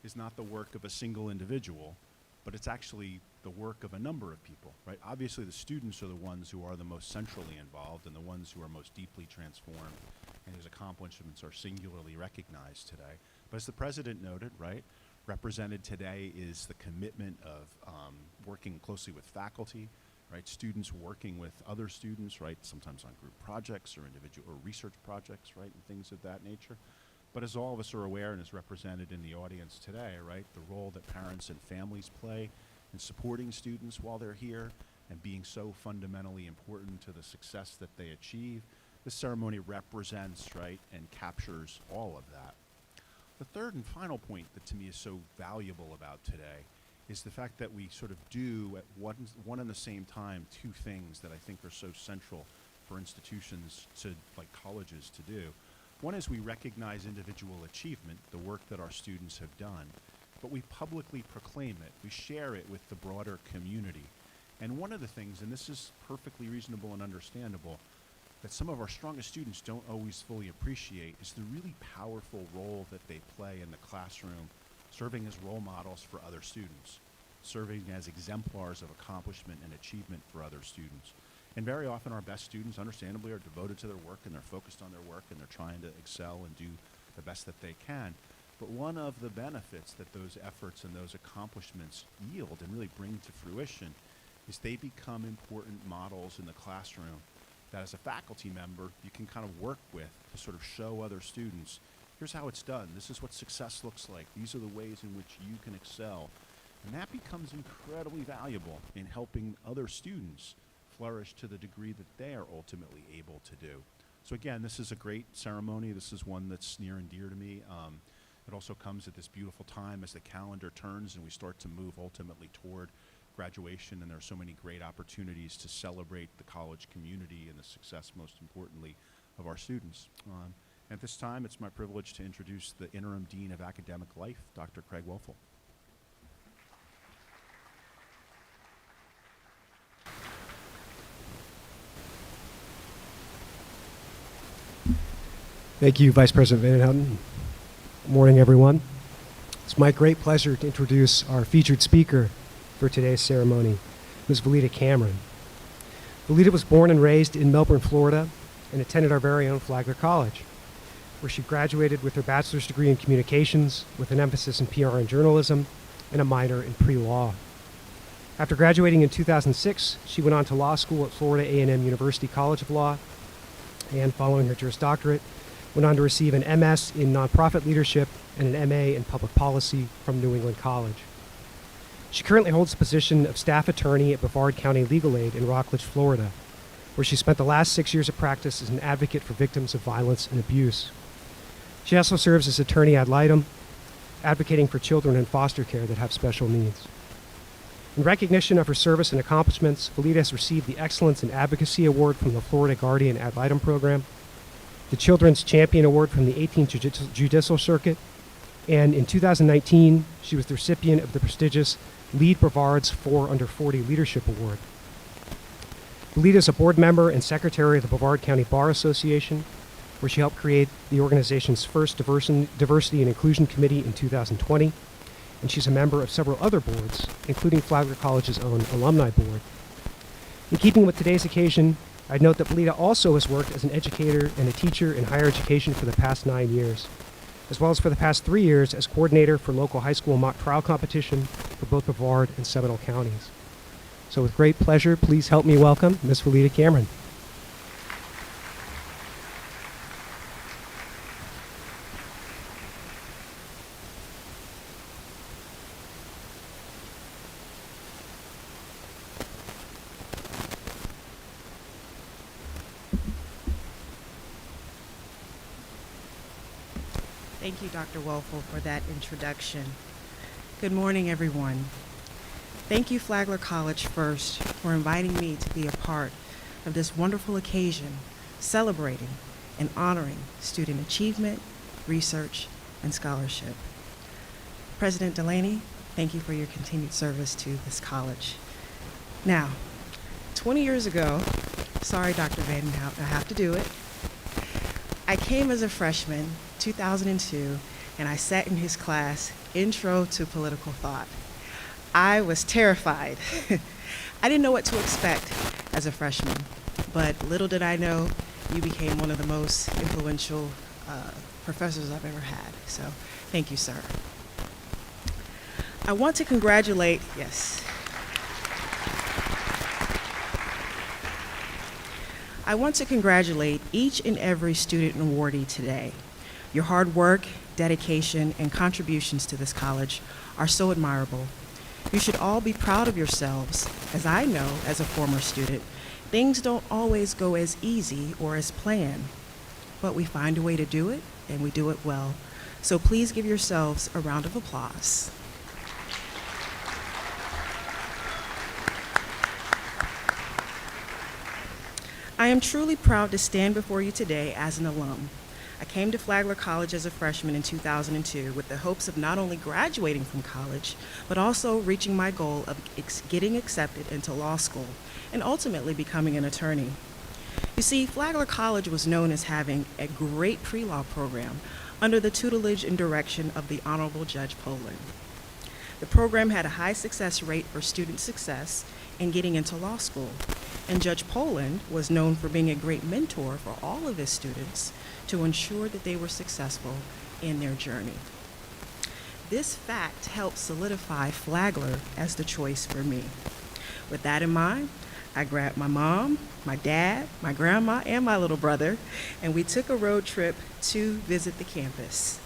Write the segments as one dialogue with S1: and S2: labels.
S1: is not the work of a single individual, but it's actually the work of a number of people, right? Obviously, the students are the ones who are the most centrally involved and the ones who are most deeply transformed and whose accomplishments are singularly recognized today. But as the president noted, right, represented today is the commitment of working closely with faculty, right? Students working with other students, right? Sometimes on group projects or individual or research projects, right? And things of that nature. But as all of us are aware and is represented in the audience today, right? The role that parents and families play in supporting students while they're here and being so fundamentally important to the success that they achieve. This ceremony represents, right, and captures all of that. The third and final point that to me is so valuable about today is the fact that we sort of do at one and the same time two things that I think are so central for institutions to, like colleges, to do. One is we recognize individual achievement, the work that our students have done, but we publicly proclaim it. We share it with the broader community. And one of the things, and this is perfectly reasonable and understandable, that some of our strongest students don't always fully appreciate is the really powerful role that they play in the classroom, serving as role models for other students, serving as exemplars of accomplishment and achievement for other students. And very often our best students, understandably, are devoted to their work and they're focused on their work and they're trying to excel and do the best that they can. But one of the benefits that those efforts and those accomplishments yield and really bring to fruition is they become important models in the classroom that as a faculty member you can kind of work with to sort of show other students, here's how it's done, this is what success looks like, these are the ways in which you can excel. And that becomes incredibly valuable in helping other students flourish to the degree that they are ultimately able to do. So again, this is a great ceremony. This is one that's near and dear to me. It also comes at this beautiful time as the calendar turns and we start to move ultimately toward graduation, and there are so many great opportunities to celebrate the college community and the success, most importantly, of our students. At this time, it's my privilege to introduce the Interim Dean of Academic Life, Dr. Craig Woelfel.
S2: Thank you, Vice President Van Houten. Good morning, everyone. It's my great pleasure to introduce our featured speaker for today's ceremony, Ms. Valita Cameron. Valita was born and raised in Melbourne, Florida, and attended our very own Flagler College, where she graduated with her bachelor's degree in communications with an emphasis in PR and journalism and a minor in pre-law. After graduating in 2006, she went on to law school at Florida A&M University College of Law, and following her Juris Doctorate, went on to receive an MS in nonprofit leadership and an MA in public policy from New England College. She currently holds the position of staff attorney at Brevard County Legal Aid in Rockledge, Florida, where she spent the last 6 years of practice as an advocate for victims of violence and abuse. She also serves as attorney ad litem, advocating for children in foster care that have special needs. In recognition of her service and accomplishments, Valita has received the Excellence in Advocacy Award from the Florida Guardian Ad Litem Program, the Children's Champion Award from the 18th Judicial Circuit, and in 2019, she was the recipient of the prestigious Lead Brevard's 4 Under 40 Leadership Award. Valita is a board member and secretary of the Brevard County Bar Association, where she helped create the organization's first Diversity and Inclusion Committee in 2020, and she's a member of several other boards, including Flagler College's own alumni board. In keeping with today's occasion, I'd note that Valita also has worked as an educator and a teacher in higher education for the past 9 years, as well as for the past 3 years as coordinator for local high school mock trial competition for both Brevard and Seminole counties. So with great pleasure, please help me welcome Ms. Valita Cameron.
S3: Thank you, Dr. Woelfel, for that introduction. Good morning, everyone. Thank you, Flagler College, first, for inviting me to be a part of this wonderful occasion, celebrating and honoring student achievement, research, and scholarship. President Delaney, thank you for your continued service to this college. Now, 20 years ago, sorry, Dr. Van Houten, I have to do it. I came as a freshman, 2002, and I sat in his class, Intro to Political Thought. I was terrified. I didn't know what to expect as a freshman, but little did I know you became one of the most influential professors I've ever had. So thank you, sir. I want to congratulate, yes. I want to congratulate each and every student and awardee today. Your hard work, dedication, and contributions to this college are so admirable. You should all be proud of yourselves. As I know, as a former student, things don't always go as easy or as planned, but we find a way to do it, and we do it well. So please give yourselves a round of applause. I am truly proud to stand before you today as an alum. I came to Flagler College as a freshman in 2002 with the hopes of not only graduating from college, but also reaching my goal of getting accepted into law school and ultimately becoming an attorney. You see, Flagler College was known as having a great pre-law program under the tutelage and direction of the Honorable Judge Poland. The program had a high success rate for student success in getting into law school, and Judge Poland was known for being a great mentor for all of his students to ensure that they were successful in their journey. This fact helped solidify Flagler as the choice for me. With that in mind, I grabbed my mom, my dad, my grandma, and my little brother, and we took a road trip to visit the campus.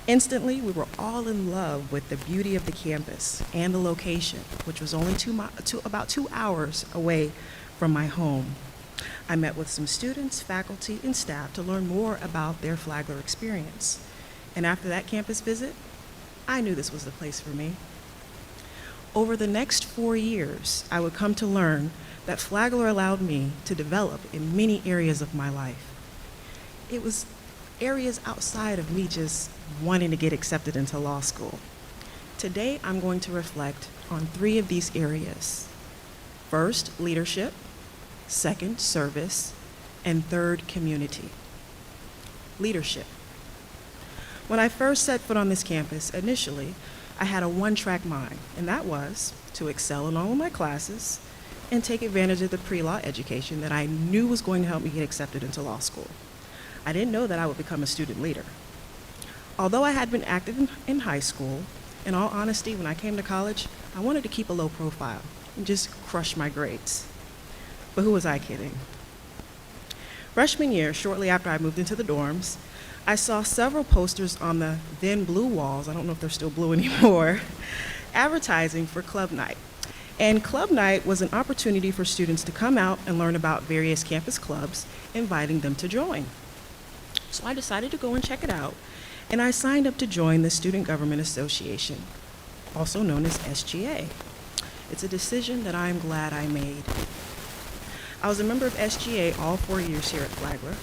S3: Instantly, we were all in love with the beauty of the campus and the location, which was only about 2 hours away from my home. I met with some students, faculty, and staff to learn more about their Flagler experience. And after that campus visit, I knew this was the place for me. Over the next 4 years, I would come to learn that Flagler allowed me to develop in many areas of my life. It was areas outside of me just wanting to get accepted into law school. Today, I'm going to reflect on 3 of these areas. First, leadership. Second, service. And third, community. Leadership. When I first set foot on this campus, initially, I had a one-track mind, and that was to excel in all of my classes and take advantage of the pre-law education that I knew was going to help me get accepted into law school. I didn't know that I would become a student leader. Although I had been active in high school, in all honesty, when I came to college, I wanted to keep a low profile and just crush my grades. But who was I kidding? Freshman year, shortly after I moved into the dorms, I saw several posters on the then blue walls, I don't know if they're still blue anymore, advertising for Club Night. And Club Night was an opportunity for students to come out and learn about various campus clubs, inviting them to join. So I decided to go and check it out, and I signed up to join the Student Government Association, also known as SGA. It's a decision that I'm glad I made. I was a member of SGA all 4 years here at Flagler.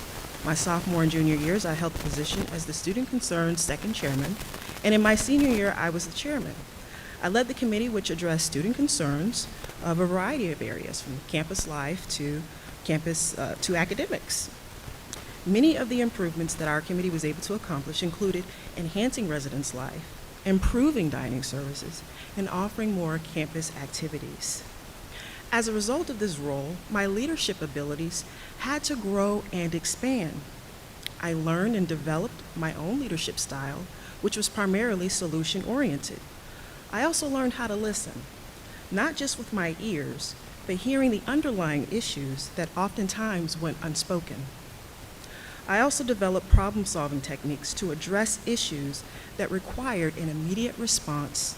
S3: My sophomore and junior years, I held the position as the Student Concerns second chairman, and in my senior year, I was the chairman. I led the committee which addressed student concerns of a variety of areas, from campus life to to academics. Many of the improvements that our committee was able to accomplish included enhancing residents' life, improving dining services, and offering more campus activities. As a result of this role, my leadership abilities had to grow and expand. I learned and developed my own leadership style, which was primarily solution-oriented. I also learned how to listen, not just with my ears, but hearing the underlying issues that oftentimes went unspoken. I also developed problem-solving techniques to address issues that required an immediate response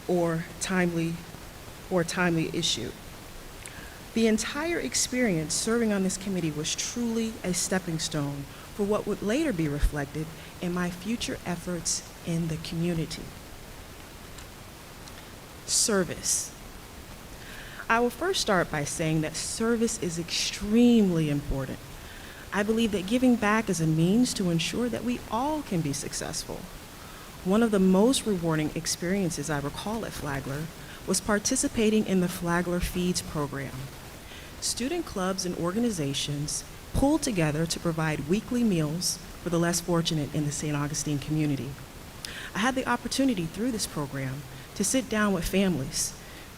S3: or timely issue. The entire experience serving on this committee was truly a stepping stone for what would later be reflected in my future efforts in the community. Service. I will first start by saying that service is extremely important. I believe that giving back is a means to ensure that we all can be successful. One of the most rewarding experiences I recall at Flagler was participating in the Flagler Feeds program. Student clubs and organizations pulled together to provide weekly meals for the less fortunate in the St. Augustine community. I had the opportunity through this program to sit down with families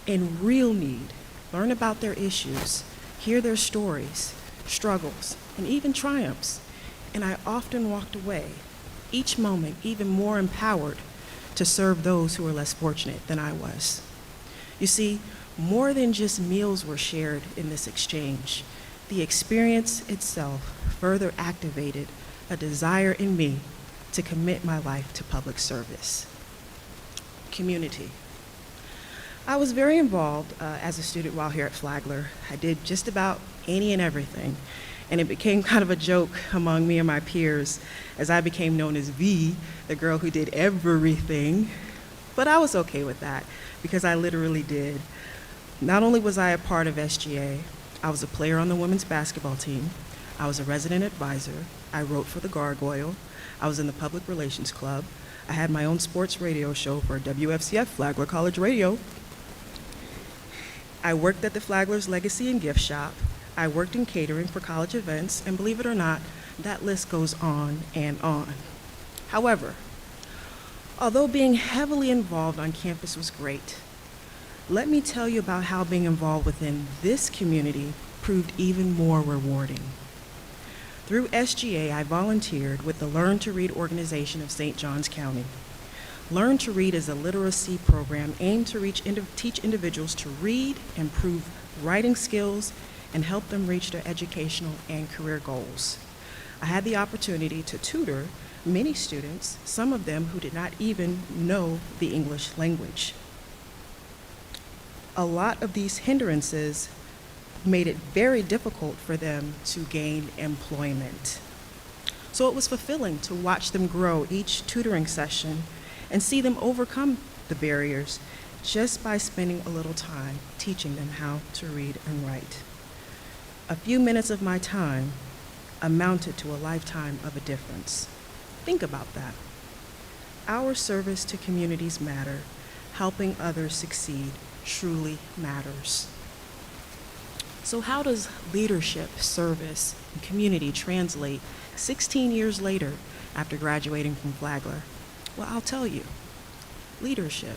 S3: in real need, learn about their issues, hear their stories, struggles, and even triumphs. And I often walked away, each moment even more empowered to serve those who were less fortunate than I was. You see, more than just meals were shared in this exchange. The experience itself further activated a desire in me to commit my life to public service. Community. I was very involved as a student while here at Flagler. I did just about any and everything, and it became kind of a joke among me and my peers as I became known as V, the girl who did everything. But I was okay with that because I literally did. Not only was I a part of SGA, I was a player on the women's basketball team. I was a resident advisor. I wrote for the Gargoyle. I was in the public relations club. I had my own sports radio show for WFCF, Flagler College Radio. I worked at the Flagler's Legacy and Gift Shop. I worked in catering for college events, and believe it or not, that list goes on and on. However, although being heavily involved on campus was great, let me tell you about how being involved within this community proved even more rewarding. Through SGA, I volunteered with the Learn to Read organization of St. Johns County. Learn to Read is a literacy program aimed to teach individuals to read, improve writing skills, and help them reach their educational and career goals. I had the opportunity to tutor many students, some of them who did not even know the English language. A lot of these hindrances made it very difficult for them to gain employment. So it was fulfilling to watch them grow each tutoring session and see them overcome the barriers just by spending a little time teaching them how to read and write. A few minutes of my time amounted to a lifetime of a difference. Think about that. Our service to communities matter. Helping others succeed truly matters. So how does leadership, service, and community translate 16 years later after graduating from Flagler? Well, I'll tell you. Leadership.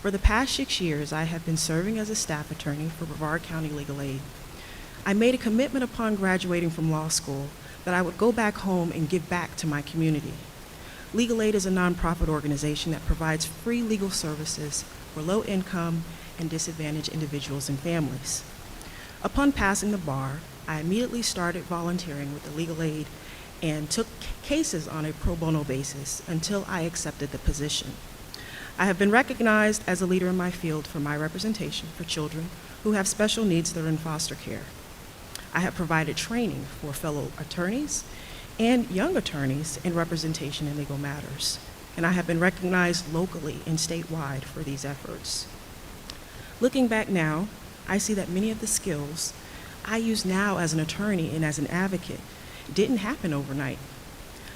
S3: For the past 6 years, I have been serving as a staff attorney for Brevard County Legal Aid. I made a commitment upon graduating from law school that I would go back home and give back to my community. Legal Aid is a nonprofit organization that provides free legal services for low-income and disadvantaged individuals and families. Upon passing the bar, I immediately started volunteering with the Legal Aid and took cases on a pro bono basis until I accepted the position. I have been recognized as a leader in my field for my representation for children who have special needs that are in foster care. I have provided training for fellow attorneys and young attorneys in representation in legal matters, and I have been recognized locally and statewide for these efforts. Looking back now, I see that many of the skills I use now as an attorney and as an advocate didn't happen overnight.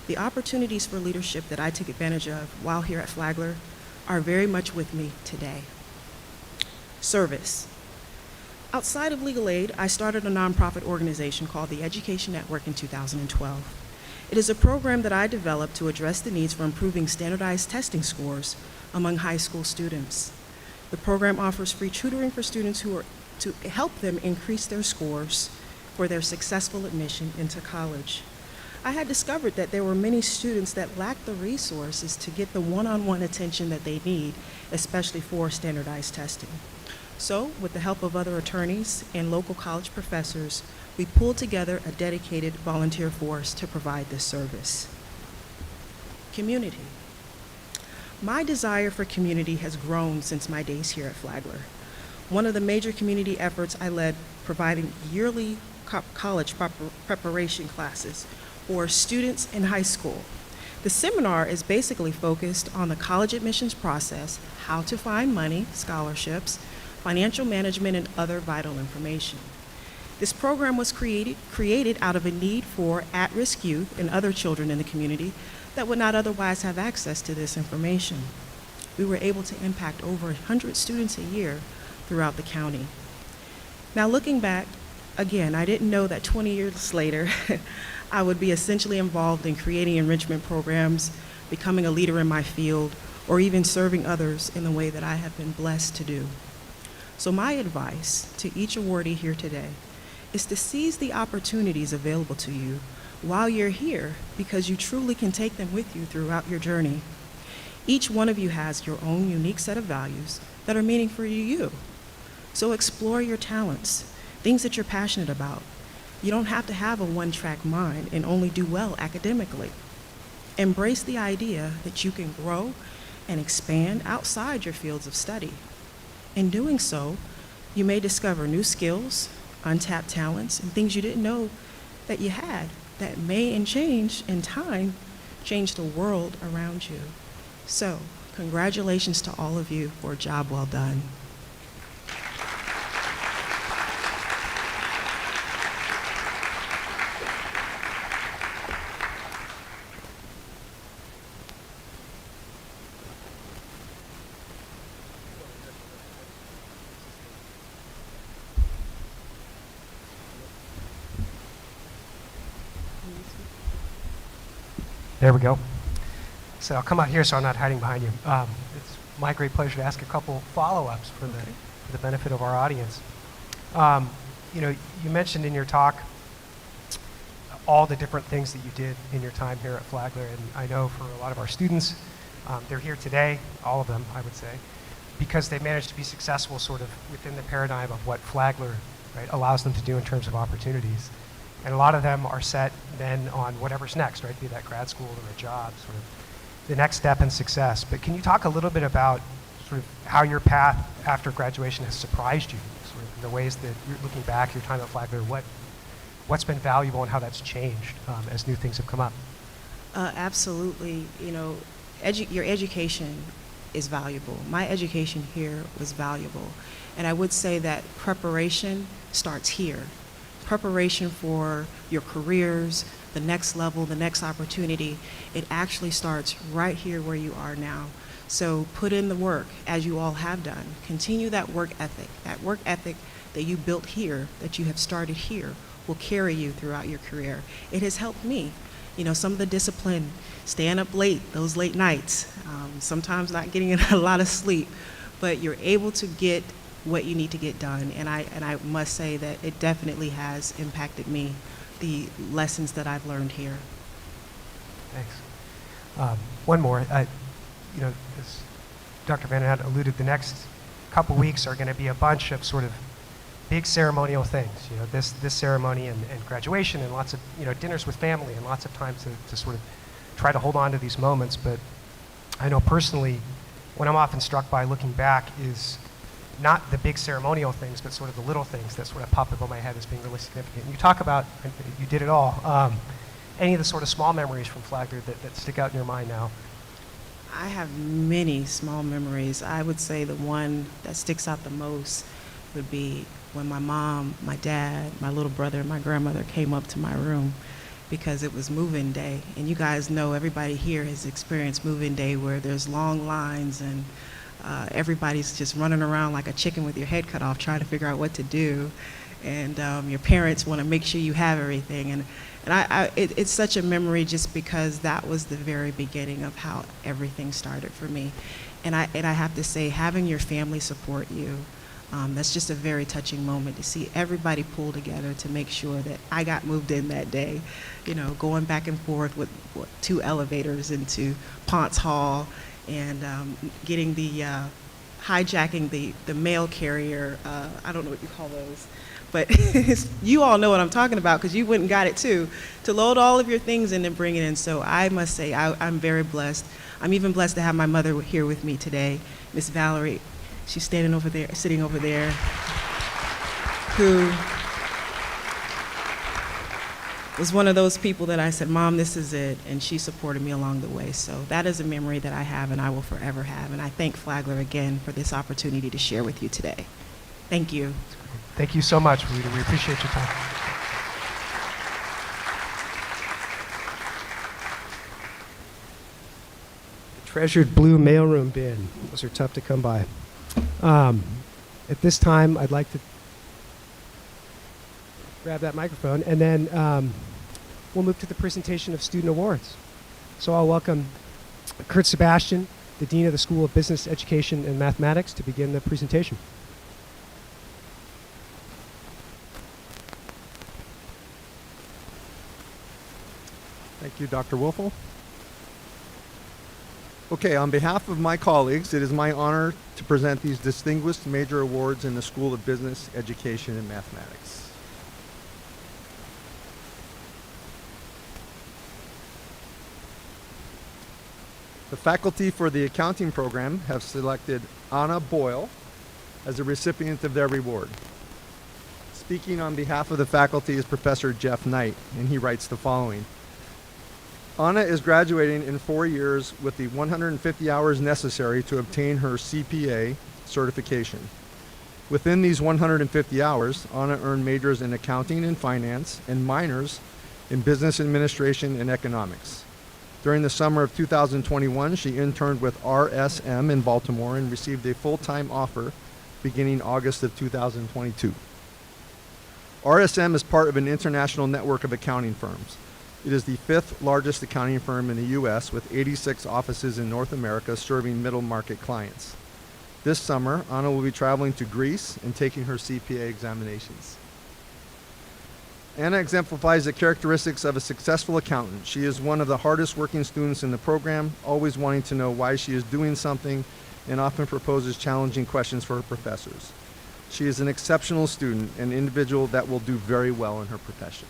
S3: The opportunities for leadership that I took advantage of while here at Flagler are very much with me today. Service. Outside of legal aid, I started a nonprofit organization called the Education Network in 2012. It is a program that I developed to address the needs for improving standardized testing scores among high school students. The program offers free tutoring for students to help them increase their scores for their successful admission into college. I had discovered that there were many students that lacked the resources to get the one-on-one attention that they need, especially for standardized testing. So, with the help of other attorneys and local college professors, we pulled together a dedicated volunteer force to provide this service. Community. My desire for community has grown since my days here at Flagler. One of the major community efforts I led providing yearly college preparation classes for students in high school. The seminar is basically focused on the college admissions process, how to find money, scholarships, financial management, and other vital information. This program was created out of a need for at-risk youth and other children in the community that would not otherwise have access to this information. We were able to impact over 100 students a year throughout the county. Now looking back, Again, I didn't know that 20 years later, I would be essentially involved in creating enrichment programs, becoming a leader in my field, or even serving others in the way that I have been blessed to do. So my advice to each awardee here today is to seize the opportunities available to you while you're here, because you truly can take them with you throughout your journey. Each one of you has your own unique set of values that are meaningful to you. So explore your talents, things that you're passionate about. You don't have to have a one-track mind and only do well academically. Embrace the idea that you can grow and expand outside your fields of study. In doing so, you may discover new skills, untapped talents, and things you didn't know that you had that may and change in time change the world around you. So, congratulations to all of you for a job well done.
S2: There we go. So I'll come out here so I'm not hiding behind you. It's my great pleasure to ask a couple follow-ups for the benefit of our audience. You mentioned in your talk all the different things that you did in your time here at Flagler, and I know for a lot of our students, they're here today, all of them, I would say, because they managed to be successful sort of within the paradigm of what Flagler, right, allows them to do in terms of opportunities. And a lot of them are set then on whatever's next, right? Be that grad school or a job, sort of the next step in success. But can you talk a little bit about sort of how your path after graduation has surprised you, sort of in the ways that you're looking back, your time at Flagler, what's been valuable and how that's changed as new things have come up?
S3: Absolutely. Your education is valuable. My education here was valuable. And I would say that preparation starts here. Preparation for your careers, the next level, the next opportunity, it actually starts right here where you are now. So put in the work, as you all have done. Continue that work ethic. That work ethic that you built here, that you have started here, will carry you throughout your career. It has helped me. Some of the discipline, staying up late, those late nights, sometimes not getting a lot of sleep, but you're able to get what you need to get done. And I must say that it definitely has impacted me, the lessons that I've learned here.
S2: Thanks. One more. As Dr. Van Hout alluded, the next couple weeks are going to be a bunch of sort of big ceremonial things. This ceremony and graduation and lots of dinners with family and lots of time to sort of try to hold on to these moments. But I know personally, what I'm often struck by looking back is not the big ceremonial things, but sort of the little things that sort of pop up in my head as being really significant. And you talk about, you did it all, any of the sort of small memories from Flagler that stick out in your mind now?
S3: I have many small memories. I would say the one that sticks out the most would be when my mom, my dad, my little brother, and my grandmother came up to my room because it was move-in day. And you guys know, everybody here has experienced move-in day where there's long lines and everybody's just running around like a chicken with your head cut off trying to figure out what to do. And your parents want to make sure you have everything. And it's such a memory just because that was the very beginning of how everything started for me. And I have to say, having your family support you, that's just a very touching moment to see everybody pull together to make sure that I got moved in that day. Going back and forth with 2 elevators into Ponce Hall and getting hijacking the mail carrier. I don't know what you call those. But you all know what I'm talking about because you went and got it too, to load all of your things in and bring it in. So I must say I'm very blessed. I'm even blessed to have my mother here with me today, Miss Valerie. She's sitting over there, who was one of those people that I said, Mom, this is it, and she supported me along the way. So that is a memory that I have and I will forever have. And I thank Flagler again for this opportunity to share with you today. Thank you.
S2: Thank you so much, Rita. We appreciate your time. The treasured blue mailroom bin. Those are tough to come by. At this time, I'd like to... grab that microphone, and then we'll move to the presentation of student awards. So I'll welcome Kurt Sebastian, the Dean of the School of Business Education and Mathematics, to begin the presentation.
S4: Thank you, Dr. Wolfel. Okay, on behalf of my colleagues, it is my honor to present these distinguished major awards in the School of Business Education and Mathematics. The faculty for the accounting program have selected Anna Boyle as the recipient of their reward. Speaking on behalf of the faculty is Professor Jeff Knight, and he writes the following. Anna is graduating in 4 years with the 150 hours necessary to obtain her CPA certification. Within these 150 hours, Anna earned majors in accounting and finance and minors in business administration and economics. During the summer of 2021, she interned with RSM in Baltimore and received a full-time offer beginning August of 2022. RSM is part of an international network of accounting firms. It is the 5th largest accounting firm in the U.S. with 86 offices in North America serving middle market clients. This summer, Anna will be traveling to Greece and taking her CPA examinations. Anna exemplifies the characteristics of a successful accountant. She is one of the hardest working students in the program, always wanting to know why she is doing something, and often proposes challenging questions for her professors. She is an exceptional student, an individual that will do very well in her profession.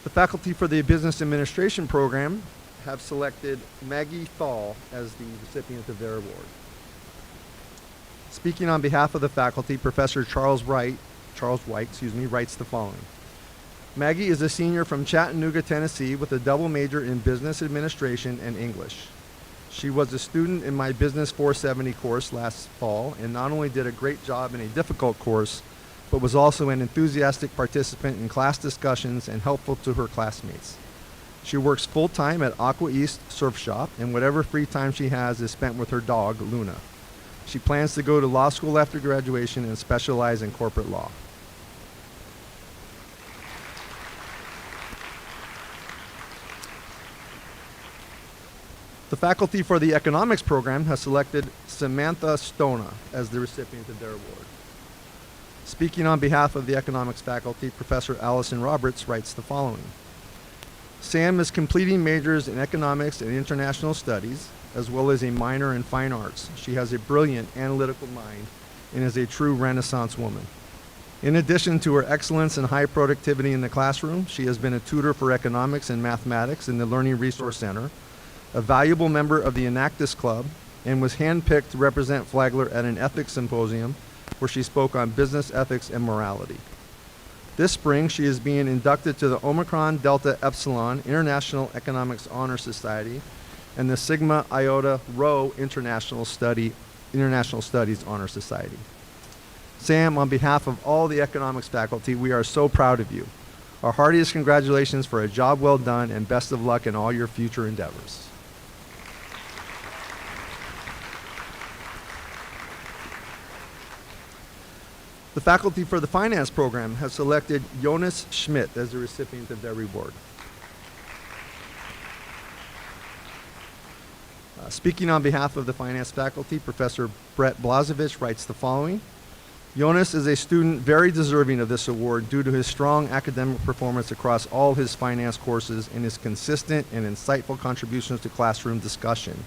S4: The faculty for the Business Administration program have selected Maggie Thal as the recipient of their award. Speaking on behalf of the faculty, Professor Charles White, writes the following. Maggie is a senior from Chattanooga, Tennessee with a double major in business administration and English. She was a student in my Business 470 course last fall and not only did a great job in a difficult course, but was also an enthusiastic participant in class discussions and helpful to her classmates. She works full-time at Aqua East Surf Shop, and whatever free time she has is spent with her dog, Luna. She plans to go to law school after graduation and specialize in corporate law. The faculty for the economics program has selected Samantha Stona as the recipient of their award. Speaking on behalf of the economics faculty, Professor Allison Roberts writes the following. Sam is completing majors in economics and international studies, as well as a minor in fine arts. She has a brilliant analytical mind and is a true Renaissance woman. In addition to her excellence and high productivity in the classroom, she has been a tutor for economics and mathematics in the Learning Resource Center, a valuable member of the Enactus Club, and was handpicked to represent Flagler at an ethics symposium where she spoke on business ethics and morality. This spring, she is being inducted to the Omicron Delta Epsilon International Economics Honor Society and the Sigma Iota Rho International Studies Honor Society. Sam, on behalf of all the economics faculty, we are so proud of you. Our heartiest congratulations for a job well done and best of luck in all your future endeavors. The faculty for the finance program has selected Jonas Schmidt as the recipient of their reward. Speaking on behalf of the finance faculty, Professor Brett Blazevich writes the following. Jonas is a student very deserving of this award due to his strong academic performance across all his finance courses and his consistent and insightful contributions to classroom discussion.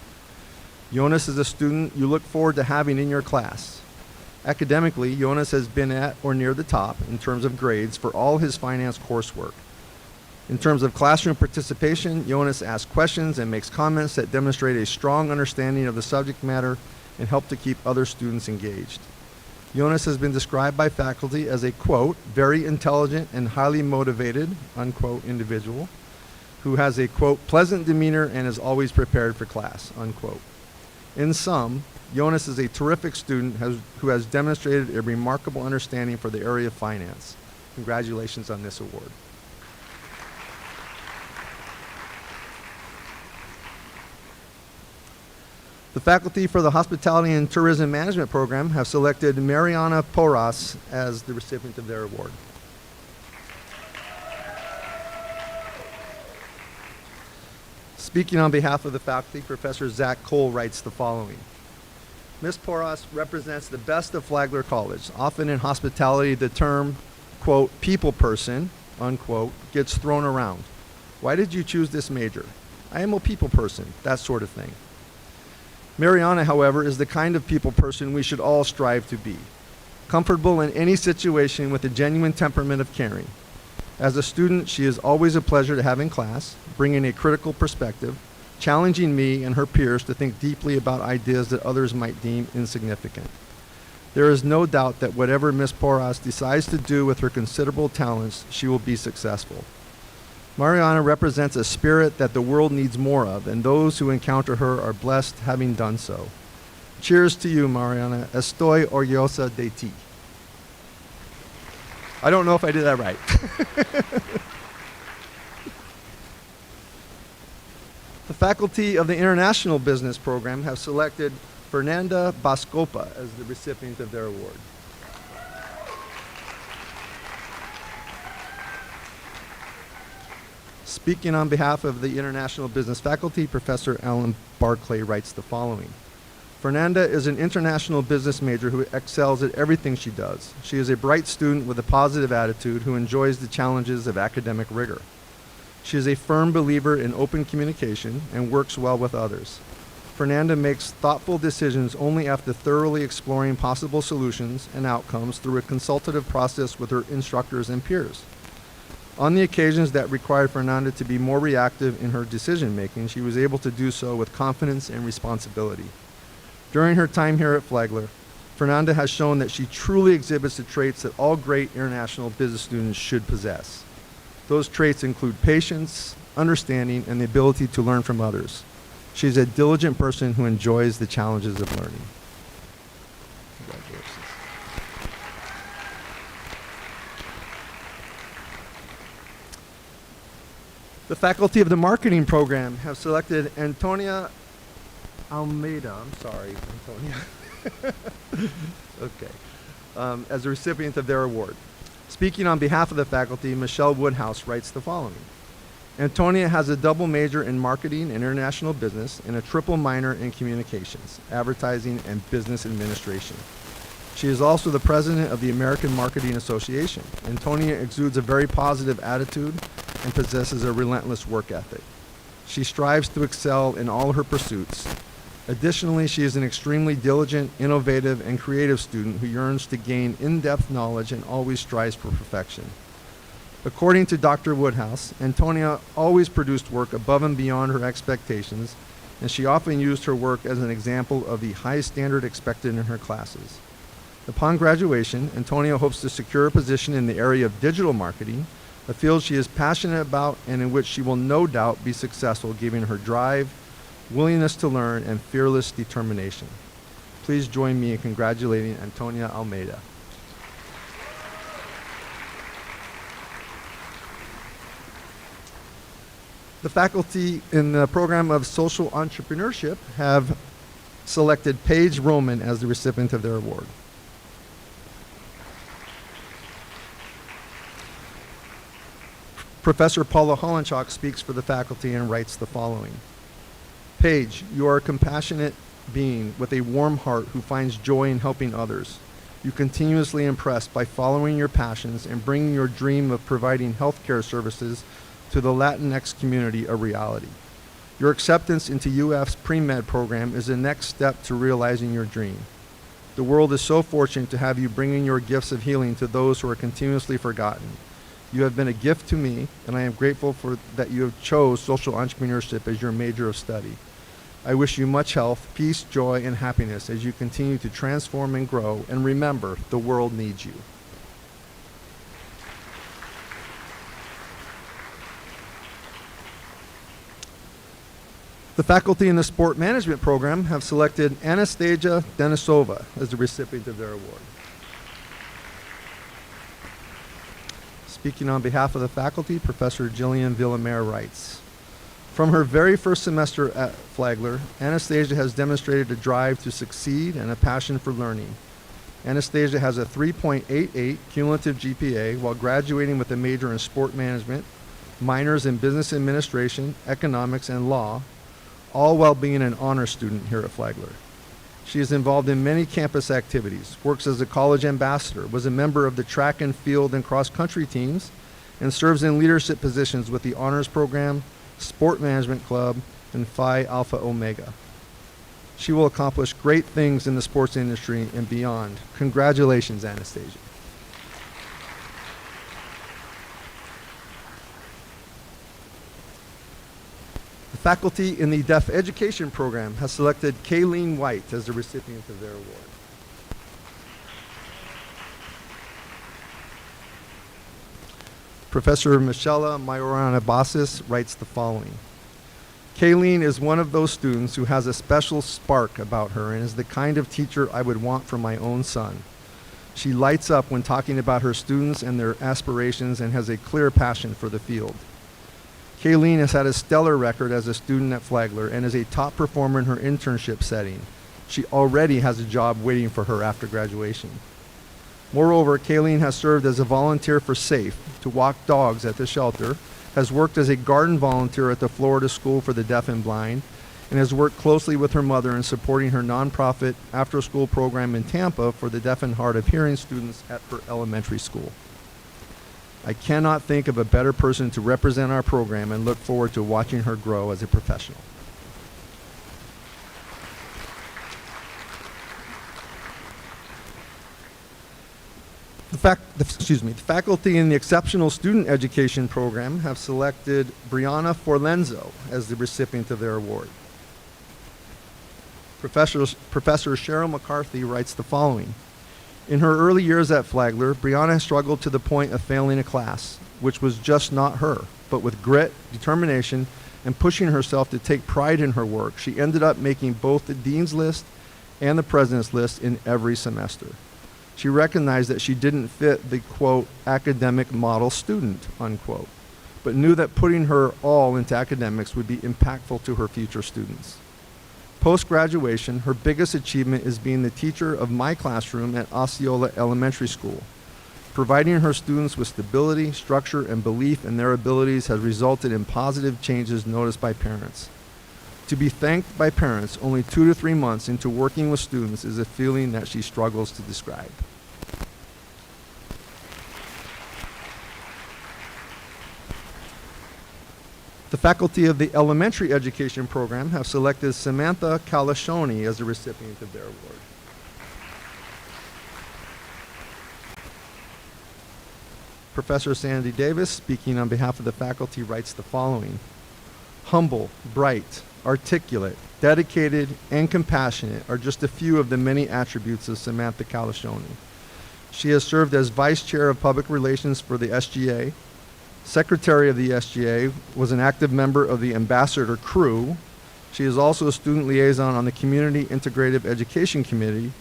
S4: Jonas is a student you look forward to having in your class. Academically, Jonas has been at or near the top in terms of grades for all his finance coursework. In terms of classroom participation, Jonas asks questions and makes comments that demonstrate a strong understanding of the subject matter and help to keep other students engaged. Jonas has been described by faculty as a, quote, very intelligent and highly motivated, unquote, individual who has a, quote, pleasant demeanor and is always prepared for class, unquote. In sum, Jonas is a terrific student who has demonstrated a remarkable understanding for the area of finance. Congratulations on this award. The faculty for the Hospitality and Tourism Management program have selected Mariana Porras as the recipient of their award. Speaking on behalf of the faculty, Professor Zach Cole writes the following. Ms. Porras represents the best of Flagler College. Often in hospitality, the term, quote, people person, unquote, gets thrown around. Why did you choose this major? I am a people person, that sort of thing. Mariana, however, is the kind of people person we should all strive to be. Comfortable in any situation with a genuine temperament of caring. As a student, she is always a pleasure to have in class, bringing a critical perspective, challenging me and her peers to think deeply about ideas that others might deem insignificant. There is no doubt that whatever Ms. Porras decides to do with her considerable talents, she will be successful. Mariana represents a spirit that the world needs more of, and those who encounter her are blessed having done so. Cheers to you, Mariana. Estoy orgullosa de ti. I don't know if I did that right. The faculty of the International Business program have selected Fernanda Bascopa as the recipient of their award. Speaking on behalf of the International Business faculty, Professor Alan Barclay writes the following. Fernanda is an international business major who excels at everything she does. She is a bright student with a positive attitude who enjoys the challenges of academic rigor. She is a firm believer in open communication and works well with others. Fernanda makes thoughtful decisions only after thoroughly exploring possible solutions and outcomes through a consultative process with her instructors and peers. On the occasions that required Fernanda to be more reactive in her decision-making, she was able to do so with confidence and responsibility. During her time here at Flagler, Fernanda has shown that she truly exhibits the traits that all great international business students should possess. Those traits include patience, understanding, and the ability to learn from others. She is a diligent person who enjoys the challenges of learning. Congratulations. The faculty of the marketing program have selected Antonia Almeida, I'm sorry, Antonia, okay, as the recipient of their award. Speaking on behalf of the faculty, Michelle Woodhouse writes the following. Antonia has a double major in marketing and international business and a triple minor in communications, advertising, and business administration. She is also the president of the American Marketing Association. Antonia exudes a very positive attitude and possesses a relentless work ethic. She strives to excel in all her pursuits. Additionally, she is an extremely diligent, innovative, and creative student who yearns to gain in-depth knowledge and always strives for perfection. According to Dr. Woodhouse, Antonia always produced work above and beyond her expectations, and she often used her work as an example of the high standard expected in her classes. Upon graduation, Antonia hopes to secure a position in the area of digital marketing, a field she is passionate about and in which she will no doubt be successful given her drive, willingness to learn, and fearless determination. Please join me in congratulating Antonia Almeida. The faculty in the program of social entrepreneurship have selected Paige Roman as the recipient of their award. Professor Paula Hollenchak speaks for the faculty and writes the following. Paige, you are a compassionate being with a warm heart who finds joy in helping others. You continuously impress by following your passions and bringing your dream of providing healthcare services to the Latinx community a reality. Your acceptance into UF's pre-med program is the next step to realizing your dream. The world is so fortunate to have you bringing your gifts of healing to those who are continuously forgotten. You have been a gift to me, and I am grateful for that you have chose social entrepreneurship as your major of study. I wish you much health, peace, joy, and happiness as you continue to transform and grow, and remember, the world needs you. The faculty in the sport management program have selected Anastasia Denisova as the recipient of their award. Speaking on behalf of the faculty, Professor Jillian Villamere writes, From her very first semester at Flagler, Anastasia has demonstrated a drive to succeed and a passion for learning. Anastasia has a 3.88 cumulative GPA while graduating with a major in sport management, minors in business administration, economics, and law, all while being an honor student here at Flagler. She is involved in many campus activities, works as a college ambassador, was a member of the track and field and cross-country teams, and serves in leadership positions with the honors program, sport management club, and Phi Alpha Omega. She will accomplish great things in the sports industry and beyond. Congratulations, Anastasia. The faculty in the Deaf Education Program has selected Kayleen White as the recipient of their award. Professor Michela Majorana-Basis writes the following. Kayleen is one of those students who has a special spark about her and is the kind of teacher I would want for my own son. She lights up when talking about her students and their aspirations and has a clear passion for the field. Kayleen has had a stellar record as a student at Flagler and is a top performer in her internship setting. She already has a job waiting for her after graduation. Moreover, Kayleen has served as a volunteer for SAFE to walk dogs at the shelter, has worked as a garden volunteer at the Florida School for the Deaf and Blind, and has worked closely with her mother in supporting her nonprofit after-school program in Tampa for the deaf and hard of hearing students at her elementary school. I cannot think of a better person to represent our program and look forward to watching her grow as a professional. The faculty in the Exceptional Student Education Program have selected Brianna Forlenzo as the recipient of their award. Professor Cheryl McCarthy writes the following. In her early years at Flagler, Brianna struggled to the point of failing a class, which was just not her, but with grit, determination, and pushing herself to take pride in her work, she ended up making both the Dean's List and the President's List in every semester. She recognized that she didn't fit the, quote, academic model student, unquote, but knew that putting her all into academics would be impactful to her future students. Post-graduation, her biggest achievement is being the teacher of my classroom at Osceola Elementary School. Providing her students with stability, structure, and belief in their abilities has resulted in positive changes noticed by parents. To be thanked by parents only 2 to 3 months into working with students is a feeling that she struggles to describe. The faculty of the Elementary Education Program have selected Samantha Calashoni as the recipient of their award. Professor Sandy Davis, speaking on behalf of the faculty, writes the following. Humble, bright, articulate, dedicated, and compassionate are just a few of the many attributes of Samantha Calashoni. She has served as Vice Chair of Public Relations for the SGA, Secretary of the SGA, was an active member of the Ambassador Crew. She is also a student liaison on the Community Integrative Education Committee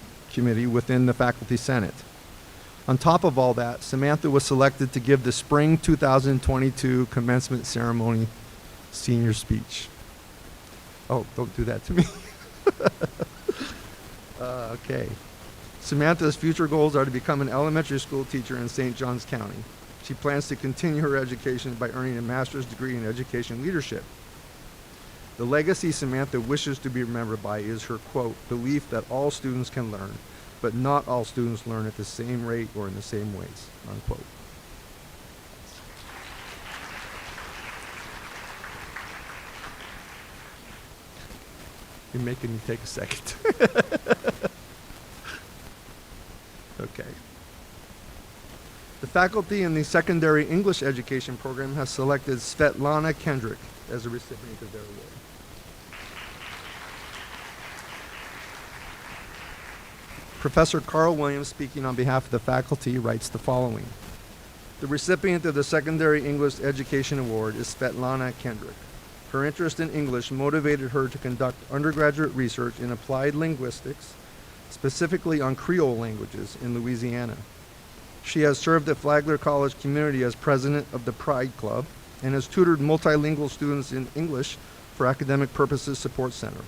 S4: within the Faculty Senate. On top of all that, Samantha was selected to give the Spring 2022 Commencement Ceremony senior speech. Oh, don't do that to me. Okay. Samantha's future goals are to become an elementary school teacher in St. Johns County. She plans to continue her education by earning a master's degree in education leadership. The legacy Samantha wishes to be remembered by is her, quote, belief that all students can learn, but not all students learn at the same rate or in the same ways, unquote. You're making me take a second. Okay. The faculty in the Secondary English Education Program has selected Svetlana Kendrick as a recipient of their award. Professor Carl Williams, speaking on behalf of the faculty, writes the following. The recipient of the Secondary English Education Award is Svetlana Kendrick. Her interest in English motivated her to conduct undergraduate research in applied linguistics, specifically on Creole languages in Louisiana. She has served at Flagler College community as president of the Pride Club, and has tutored multilingual students in English for Academic Purposes Support Center.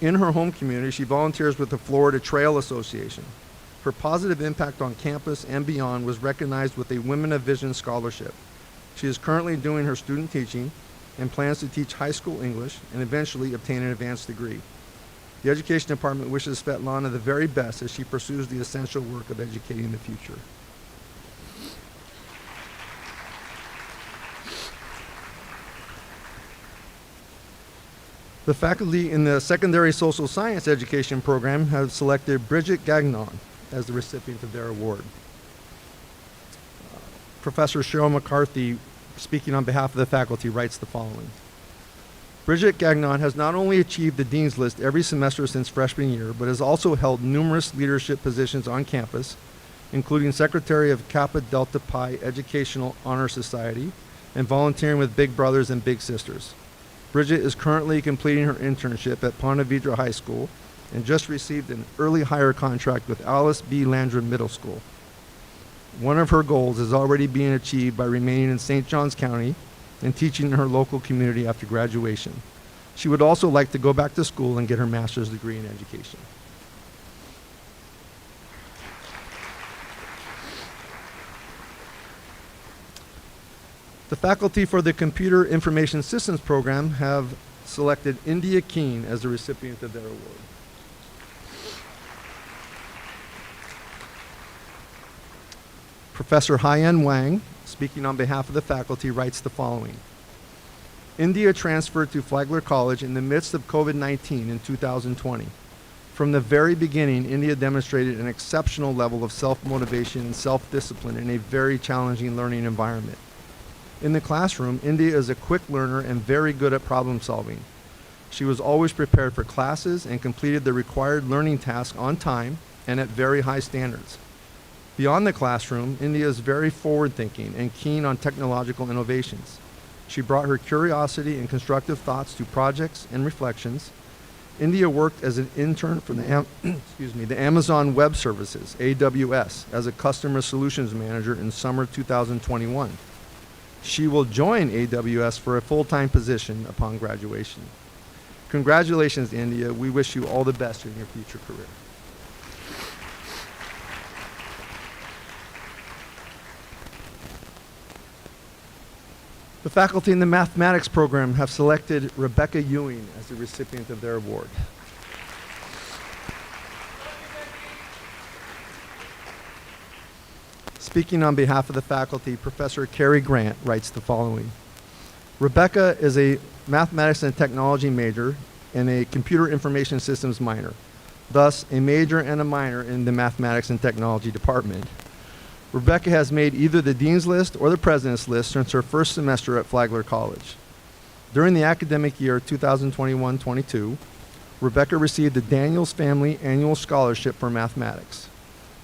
S4: In her home community, she volunteers with the Florida Trail Association. Her positive impact on campus and beyond was recognized with a Women of Vision scholarship. She is currently doing her student teaching and plans to teach high school English and eventually obtain an advanced degree. The Education Department wishes Svetlana the very best as she pursues the essential work of educating the future. The faculty in the Secondary Social Science Education program have selected Bridget Gagnon as the recipient of their award. Professor Cheryl McCarthy, speaking on behalf of the faculty, writes the following. Bridget Gagnon has not only achieved the Dean's List every semester since freshman year, but has also held numerous leadership positions on campus, including Secretary of Kappa Delta Pi Educational Honor Society and volunteering with Big Brothers and Big Sisters. Bridget is currently completing her internship at Ponte Vedra High School and just received an early hire contract with Alice B. Landrum Middle School. One of her goals is already being achieved by remaining in St. Johns County and teaching in her local community after graduation. She would also like to go back to school and get her master's degree in education. The faculty for the Computer Information Systems program have selected India Keene as the recipient of their award. Professor Haiyan Wang, speaking on behalf of the faculty, writes the following. India transferred to Flagler College in the midst of COVID-19 in 2020. From the very beginning, India demonstrated an exceptional level of self-motivation and self-discipline in a very challenging learning environment. In the classroom, India is a quick learner and very good at problem solving. She was always prepared for classes and completed the required learning tasks on time and at very high standards. Beyond the classroom, India is very forward-thinking and keen on technological innovations. She brought her curiosity and constructive thoughts to projects and reflections. India worked as an intern for the Amazon Web Services, AWS, as a customer solutions manager in summer 2021. She will join AWS for a full-time position upon graduation. Congratulations, India. We wish you all the best in your future career. The faculty in the mathematics program have selected Rebecca Ewing as the recipient of their award. Speaking on behalf of the faculty, Professor Cary Grant writes the following. Rebecca is a mathematics and technology major and a computer information systems minor, thus a major and a minor in the mathematics and technology department. Rebecca has made either the Dean's List or the President's List since her first semester at Flagler College. During the academic year 2021-22, Rebecca received the Daniels Family Annual Scholarship for Mathematics.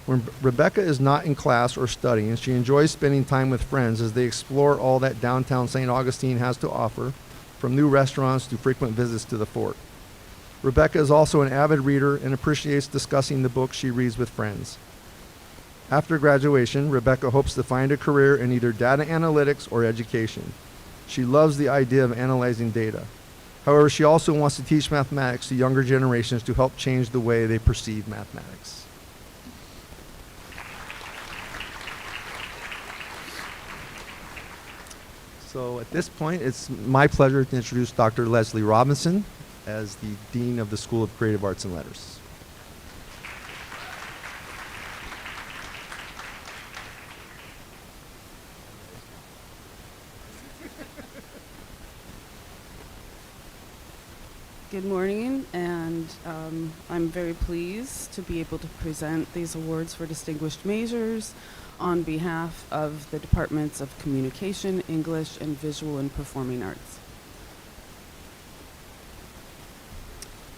S4: When Rebecca is not in class or studying, she enjoys spending time with friends as they explore all that downtown St. Augustine has to offer, from new restaurants to frequent visits to the fort. Rebecca is also an avid reader and appreciates discussing the books she reads with friends. After graduation, Rebecca hopes to find a career in either data analytics or education. She loves the idea of analyzing data. However, she also wants to teach mathematics to younger generations to help change the way they perceive mathematics. So at this point, it's my pleasure to introduce Dr. Leslie Robinson as the Dean of the School of Creative Arts and Letters.
S5: Good morning, and I'm very pleased to be able to present these awards for distinguished majors on behalf of the Departments of Communication, English, and Visual and Performing Arts.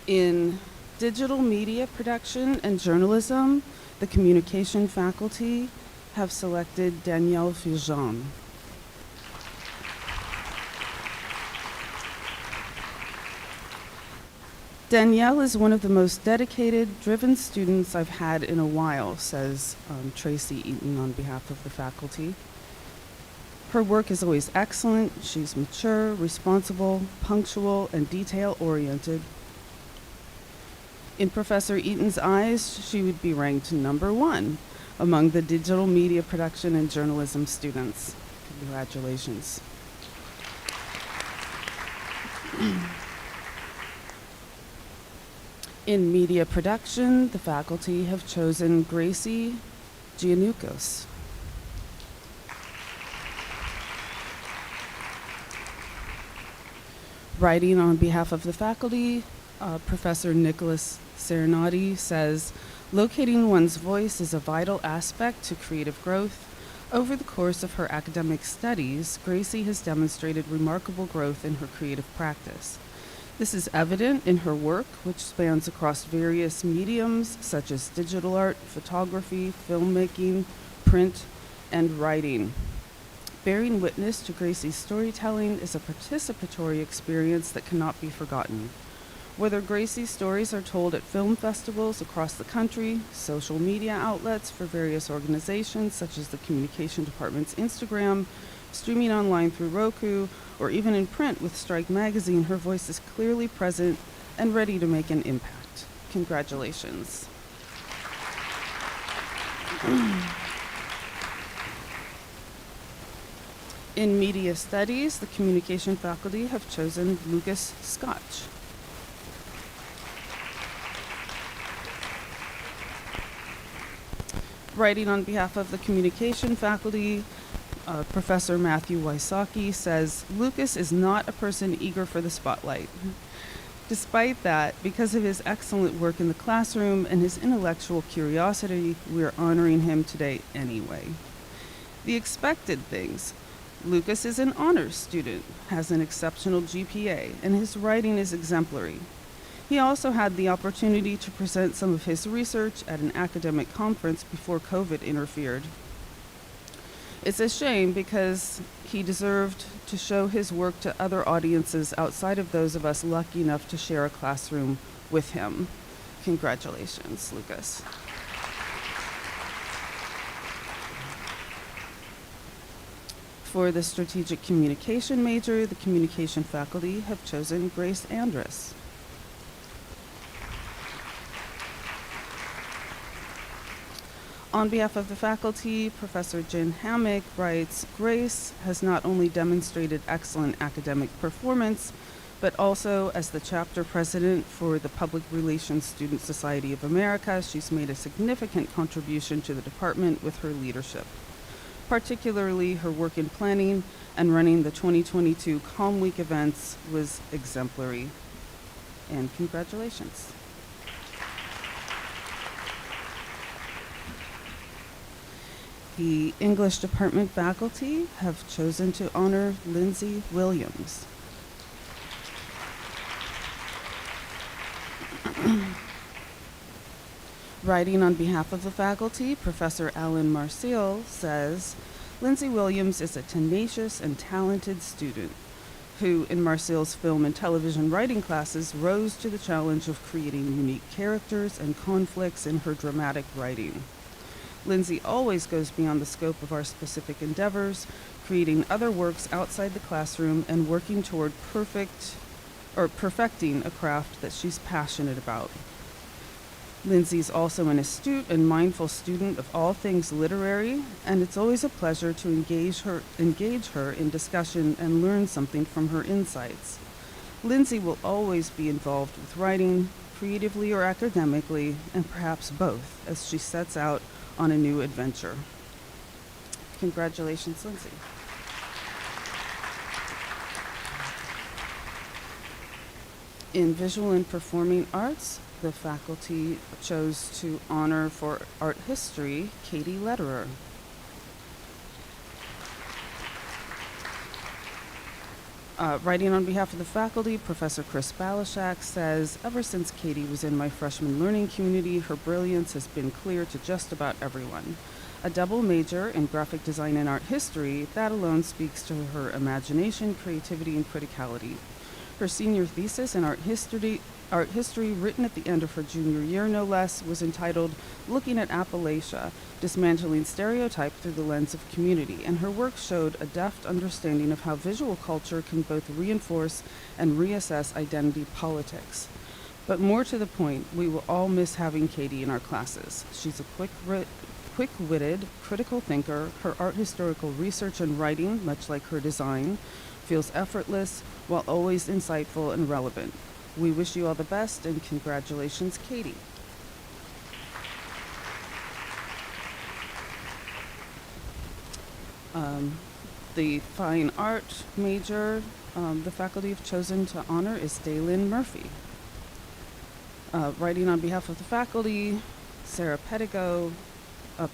S5: In digital media production and journalism, the communication faculty have selected Danielle Fijan. Danielle is one of the most dedicated, driven students I've had in a while, says Tracy Eaton on behalf of the faculty. Her work is always excellent. She's mature, responsible, punctual, and detail-oriented. In Professor Eaton's eyes, she would be ranked number 1 among the digital media production and journalism students. Congratulations. In media production, the faculty have chosen Gracie Giannukos. Writing on behalf of the faculty, Professor Nicholas Serenati says, locating one's voice is a vital aspect to creative growth. Over the course of her academic studies, Gracie has demonstrated remarkable growth in her creative practice. This is evident in her work, which spans across various mediums such as digital art, photography, filmmaking, print, and writing. Bearing witness to Gracie's storytelling is a participatory experience that cannot be forgotten. Whether Gracie's stories are told at film festivals across the country, social media outlets for various organizations such as the Communication Department's Instagram, streaming online through Roku, or even in print with Strike Magazine, her voice is clearly present and ready to make an impact. Congratulations. In media studies, the communication faculty have chosen Lucas Scotch. Writing on behalf of the communication faculty, Professor Matthew Wysocki says, Lucas is not a person eager for the spotlight. Despite that, because of his excellent work in the classroom and his intellectual curiosity, we are honoring him today anyway. The expected things. Lucas is an honors student, has an exceptional GPA, and his writing is exemplary. He also had the opportunity to present some of his research at an academic conference before COVID interfered. It's a shame because he deserved to show his work to other audiences outside of those of us lucky enough to share a classroom with him. Congratulations, Lucas. For the strategic communication major, the communication faculty have chosen Grace Andrus. On behalf of the faculty, Professor Jen Hammack writes, Grace has not only demonstrated excellent academic performance, but also as the chapter president for the Public Relations Student Society of America, she's made a significant contribution to the department with her leadership. Particularly her work in planning and running the 2022 Calm Week events was exemplary. And congratulations. The English department faculty have chosen to honor Lindsay Williams. Writing on behalf of the faculty, Professor Alan Marcial says, Lindsay Williams is a tenacious and talented student who, in Marcial's film and television writing classes, rose to the challenge of creating unique characters and conflicts in her dramatic writing. Lindsay always goes beyond the scope of our specific endeavors, creating other works outside the classroom and working toward perfecting a craft that she's passionate about. Lindsay's also an astute and mindful student of all things literary, and it's always a pleasure to engage her in discussion and learn something from her insights. Lindsay will always be involved with writing, creatively or academically, and perhaps both, as she sets out on a new adventure. Congratulations, Lindsay. In visual and performing arts, the faculty chose to honor for art history, Katie Lederer. Writing on behalf of the faculty, Professor Chris Balashak says, ever since Katie was in my freshman learning community, her brilliance has been clear to just about everyone. A double major in graphic design and art history, that alone speaks to her imagination, creativity, and criticality. Her senior thesis in art history, written at the end of her junior year, no less, was entitled Looking at Appalachia, Dismantling Stereotype Through the Lens of Community, and her work showed a deft understanding of how visual culture can both reinforce and reassess identity politics. But more to the point, we will all miss having Katie in our classes. She's a quick-witted, critical thinker. Her art historical research and writing, much like her design, feels effortless while always insightful and relevant. We wish you all the best, and congratulations, Katie. The fine art major the faculty have chosen to honor is Daylin Murphy. Writing on behalf of the faculty,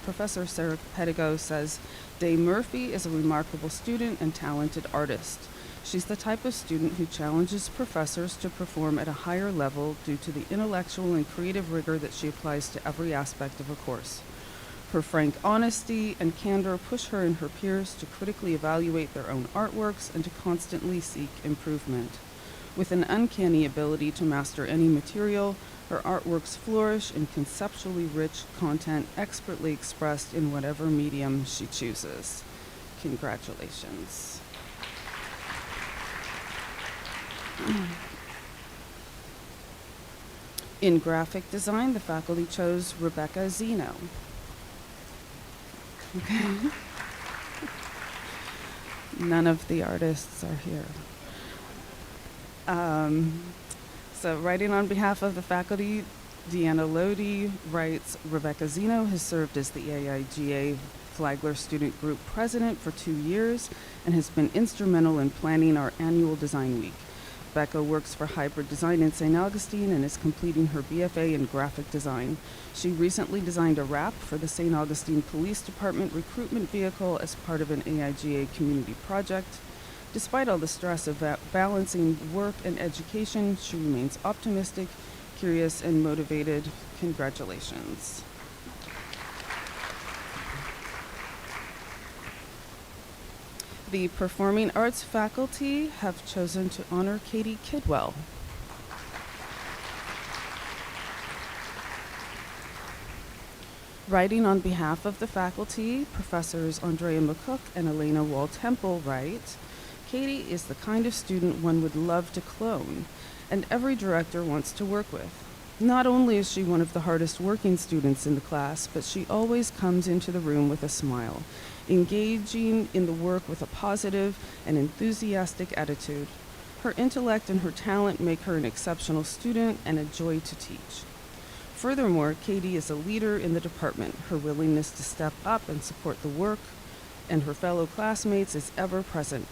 S5: Professor Sarah Pedigo says, Day Murphy is a remarkable student and talented artist. She's the type of student who challenges professors to perform at a higher level due to the intellectual and creative rigor that she applies to every aspect of a course. Her frank honesty and candor push her and her peers to critically evaluate their own artworks and to constantly seek improvement. With an uncanny ability to master any material, her artworks flourish in conceptually rich content expertly expressed in whatever medium she chooses. Congratulations. In graphic design, the faculty chose Rebecca Zeno. Okay. None of the artists are here. So writing on behalf of the faculty, Deanna Lodi writes, Rebecca Zeno has served as the AIGA Flagler Student Group President for 2 years and has been instrumental in planning our annual design week. Becca works for Hybrid Design in St. Augustine and is completing her BFA in graphic design. She recently designed a wrap for the St. Augustine Police Department recruitment vehicle as part of an AIGA community project. Despite all the stress of balancing work and education, she remains optimistic, curious, and motivated. Congratulations. The Performing Arts faculty have chosen to honor Katie Kidwell. Writing on behalf of the faculty, Professors Andrea McCook and Elena Wall-Temple write, Katie is the kind of student one would love to clone, and every director wants to work with. Not only is she one of the hardest working students in the class, but she always comes into the room with a smile, engaging in the work with a positive and enthusiastic attitude. Her intellect and her talent make her an exceptional student and a joy to teach. Furthermore, Katie is a leader in the department. Her willingness to step up and support the work and her fellow classmates is ever present.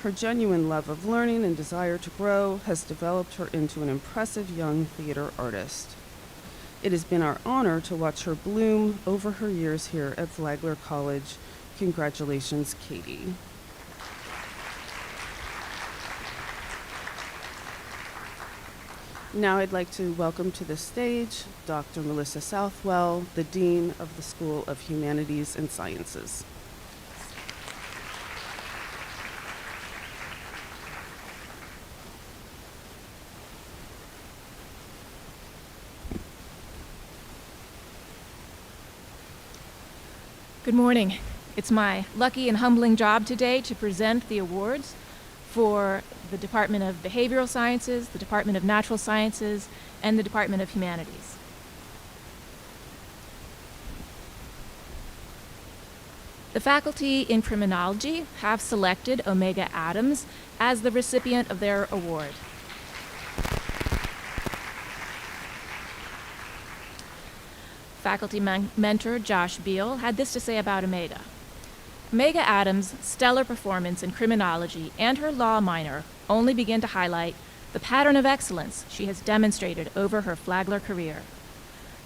S5: Her genuine love of learning and desire to grow has developed her into an impressive young theater artist. It has been our honor to watch her bloom over her years here at Flagler College. Congratulations, Katie. Now I'd like to welcome to the stage Dr. Melissa Southwell, the Dean of the School of Humanities and Sciences.
S6: Good morning. It's my lucky and humbling job today to present the awards for the Department of Behavioral Sciences, the Department of Natural Sciences, and the Department of Humanities. The faculty in criminology have selected Omega Adams as the recipient of their award. Faculty mentor Josh Beal had this to say about Omega. Omega Adams' stellar performance in criminology and her law minor only begin to highlight the pattern of excellence she has demonstrated over her Flagler career.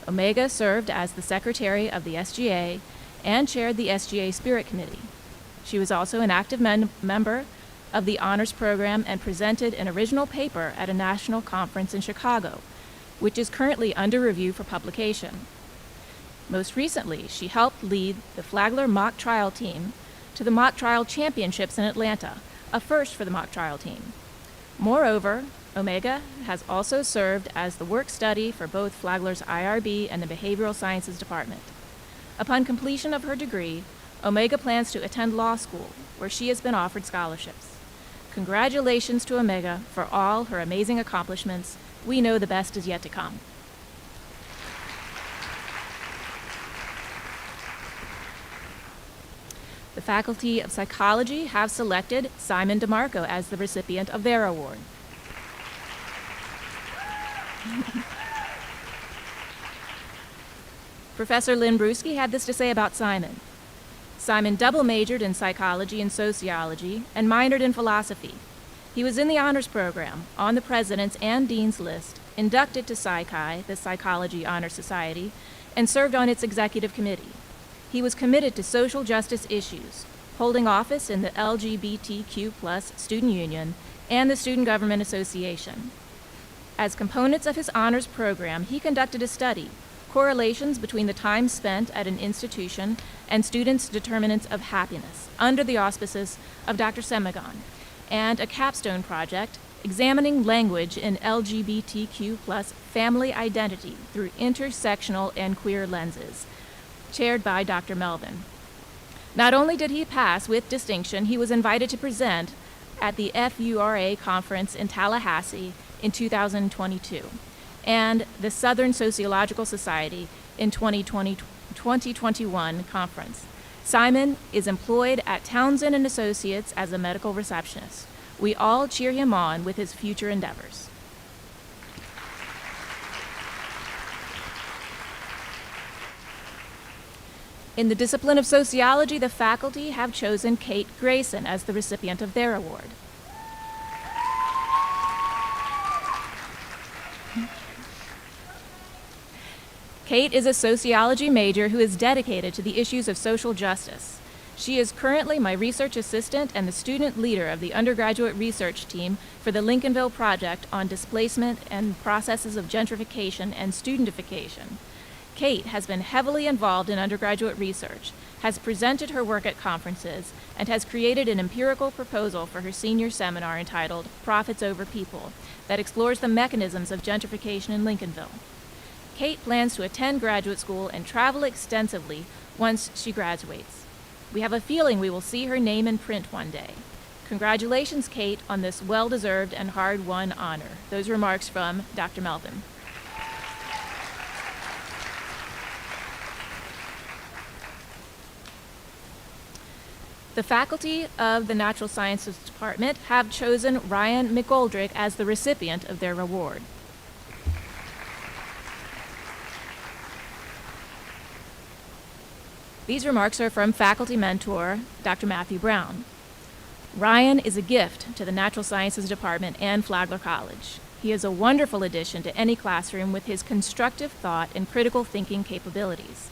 S6: Omega served as the secretary of the SGA and chaired the SGA Spirit Committee. She was also an active member of the honors program and presented an original paper at a national conference in Chicago, which is currently under review for publication. Most recently, she helped lead the Flagler mock trial team to the mock trial championships in Atlanta, a first for the mock trial team. Moreover, Omega has also served as the work study for both Flagler's IRB and the Behavioral Sciences Department. Upon completion of her degree, Omega plans to attend law school, where she has been offered scholarships. Congratulations to Omega for all her amazing accomplishments. We know the best is yet to come. The Faculty of Psychology have selected Simon DeMarco as the recipient of their award. Professor Lynn Bruschi had this to say about Simon. Simon double majored in psychology and sociology and minored in philosophy. He was in the honors program, on the president's and dean's list, inducted to Psychi, the Psychology Honor Society, and served on its executive committee. He was committed to social justice issues, holding office in the LGBTQ+ Student Union and the Student Government Association. As components of his honors program, he conducted a study, Correlations Between the Time Spent at an Institution and Students' Determinants of Happiness, under the auspices of Dr. Semigon, and a capstone project examining language in LGBTQ+ family identity through intersectional and queer lenses, chaired by Dr. Melvin. Not only did he pass with distinction, he was invited to present at the FURA conference in Tallahassee in 2022 and the Southern Sociological Society in 2021 conference. Simon is employed at Townsend and Associates as a medical receptionist. We all cheer him on with his future endeavors. In the discipline of sociology, the faculty have chosen Kate Grayson as the recipient of their award. Kate is a sociology major who is dedicated to the issues of social justice. She is currently my research assistant and the student leader of the undergraduate research team for the Lincolnville Project on displacement and processes of gentrification and studentification. Kate has been heavily involved in undergraduate research, has presented her work at conferences, and has created an empirical proposal for her senior seminar entitled Profits Over People that explores the mechanisms of gentrification in Lincolnville. Kate plans to attend graduate school and travel extensively once she graduates. We have a feeling we will see her name in print one day. Congratulations, Kate, on this well-deserved and hard-won honor. Those remarks from Dr. Melvin. The faculty of the Natural Sciences Department have chosen Ryan McGoldrick as the recipient of their award. These remarks are from faculty mentor, Dr. Matthew Brown. Ryan is a gift to the Natural Sciences Department and Flagler College. He is a wonderful addition to any classroom with his constructive thought and critical thinking capabilities.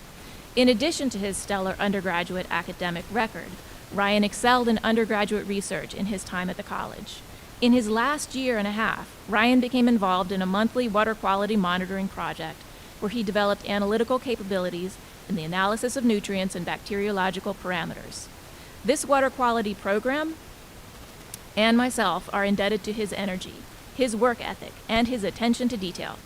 S6: In addition to his stellar undergraduate academic record, Ryan excelled in undergraduate research in his time at the college. In his last year and a half, Ryan became involved in a monthly water quality monitoring project where he developed analytical capabilities in the analysis of nutrients and bacteriological parameters. This water quality program and myself are indebted to his energy, his work ethic, and his attention to detail.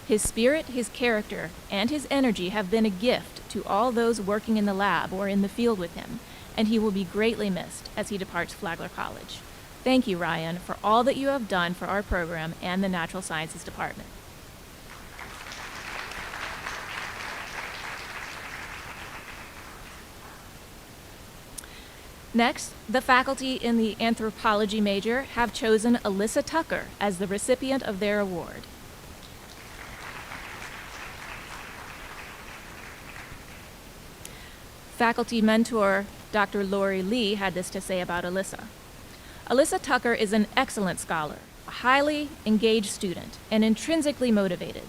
S6: His spirit, his character, and his energy have been a gift to all those working in the lab or in the field with him, and he will be greatly missed as he departs Flagler College. Thank you, Ryan, for all that you have done for our program and the Natural Sciences Department. Next, the faculty in the anthropology major have chosen Alyssa Tucker as the recipient of their award. Faculty mentor Dr. Lori Lee had this to say about Alyssa. Alyssa Tucker is an excellent scholar, a highly engaged student, and intrinsically motivated.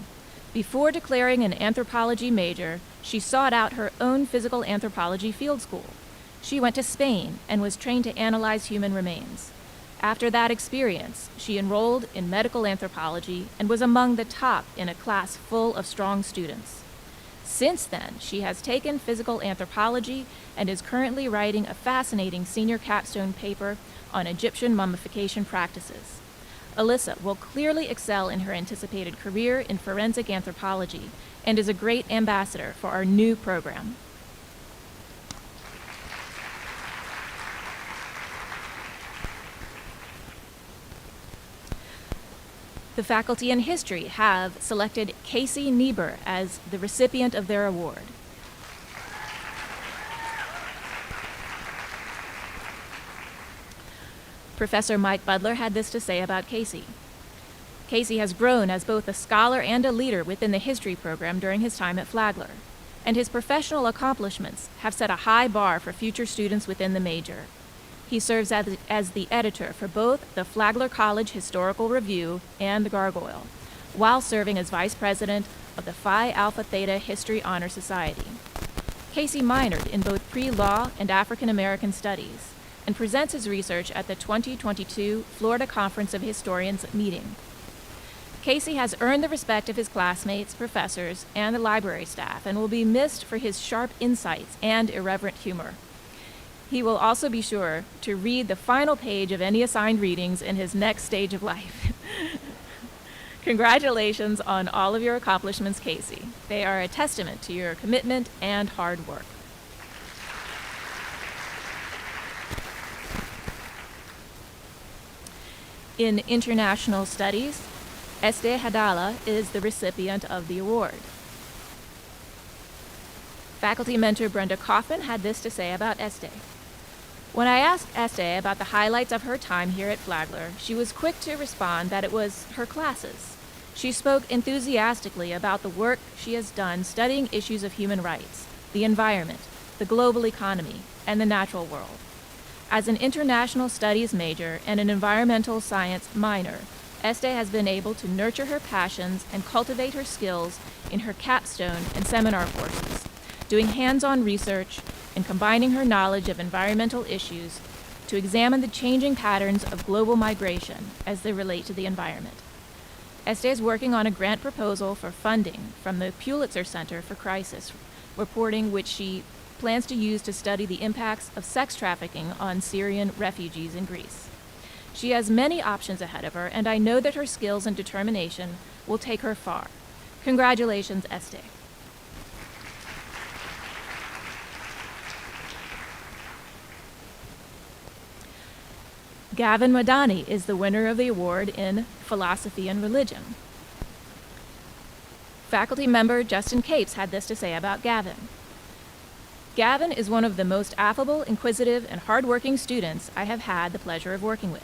S6: Before declaring an anthropology major, she sought out her own physical anthropology field school. She went to Spain and was trained to analyze human remains. After that experience, she enrolled in medical anthropology and was among the top in a class full of strong students. Since then, she has taken physical anthropology and is currently writing a fascinating senior capstone paper on Egyptian mummification practices. Alyssa will clearly excel in her anticipated career in forensic anthropology and is a great ambassador for our new program. The faculty in history have selected Casey Niebuhr as the recipient of their award. Professor Mike Budler had this to say about Casey. Casey has grown as both a scholar and a leader within the history program during his time at Flagler, and his professional accomplishments have set a high bar for future students within the major. He serves as the editor for both the Flagler College Historical Review and the Gargoyle, while serving as vice president of the Phi Alpha Theta History Honor Society. Casey minored in both pre-law and African American studies, and presents his research at the 2022 Florida Conference of Historians meeting. Casey has earned the respect of his classmates, professors, and the library staff, and will be missed for his sharp insights and irreverent humor. He will also be sure to read the final page of any assigned readings in his next stage of life. Congratulations on all of your accomplishments, Casey. They are a testament to your commitment and hard work. In international studies, Esther Hadala is the recipient of the award. Faculty mentor Brenda Kaufman had this to say about Esther. When I asked Esther about the highlights of her time here at Flagler, she was quick to respond that it was her classes. She spoke enthusiastically about the work she has done studying issues of human rights, the environment, the global economy, and the natural world. As an international studies major and an environmental science minor, Esther has been able to nurture her passions and cultivate her skills in her capstone and seminar courses, doing hands-on research and combining her knowledge of environmental issues to examine the changing patterns of global migration as they relate to the environment. Esther is working on a grant proposal for funding from the Pulitzer Center for Crisis Reporting, which she plans to use to study the impacts of sex trafficking on Syrian refugees in Greece. She has many options ahead of her, and I know that her skills and determination will take her far. Congratulations, Esther. Gavin Madani is the winner of the award in Philosophy and Religion. Faculty member Justin Capes had this to say about Gavin. Gavin is one of the most affable, inquisitive, and hardworking students I have had the pleasure of working with.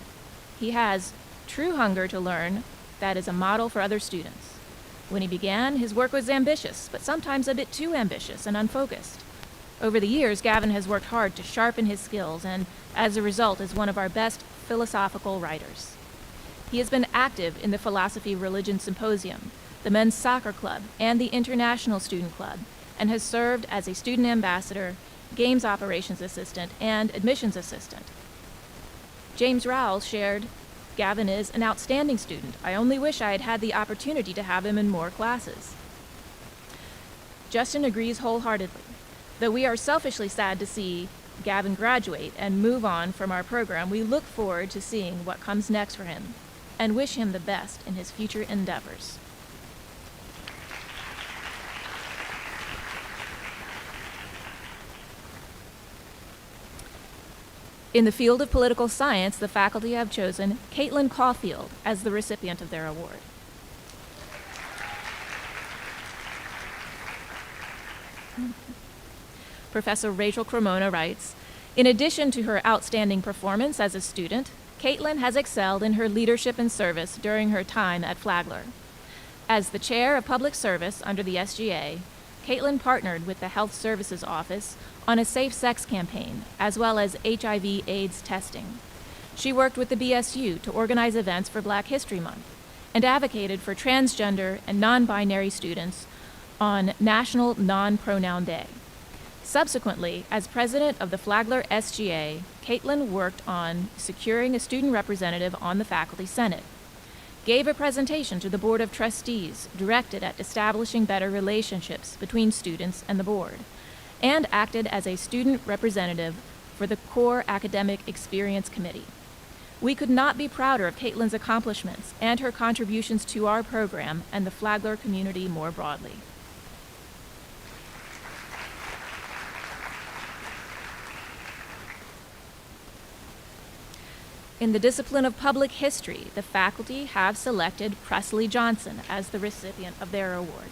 S6: He has true hunger to learn that is a model for other students. When he began, his work was ambitious, but sometimes a bit too ambitious and unfocused. Over the years, Gavin has worked hard to sharpen his skills and, as a result, is one of our best philosophical writers. He has been active in the Philosophy Religion Symposium, the Men's Soccer Club, and the International Student Club, and has served as a student ambassador, games operations assistant, and admissions assistant. James Rowell shared, "Gavin is an outstanding student. I only wish I had had the opportunity to have him in more classes." Justin agrees wholeheartedly. Though we are selfishly sad to see Gavin graduate and move on from our program, we look forward to seeing what comes next for him and wish him the best in his future endeavors. In the field of political science, the faculty have chosen Caitlin Caulfield as the recipient of their award. Professor Rachel Cremona writes, "In addition to her outstanding performance as a student, Caitlin has excelled in her leadership and service during her time at Flagler. As the chair of public service under the SGA, Caitlin partnered with the Health Services Office on a safe sex campaign, as well as HIV/AIDS testing. She worked with the BSU to organize events for Black History Month and advocated for transgender and non-binary students on National Non-Pronoun Day. Subsequently, as president of the Flagler SGA, Caitlin worked on securing a student representative on the Faculty Senate, gave a presentation to the Board of Trustees directed at establishing better relationships between students and the board, and acted as a student representative for the Core Academic Experience Committee. We could not be prouder of Caitlin's accomplishments and her contributions to our program and the Flagler community more broadly. In the discipline of public history, the faculty have selected Presley Johnson as the recipient of their award.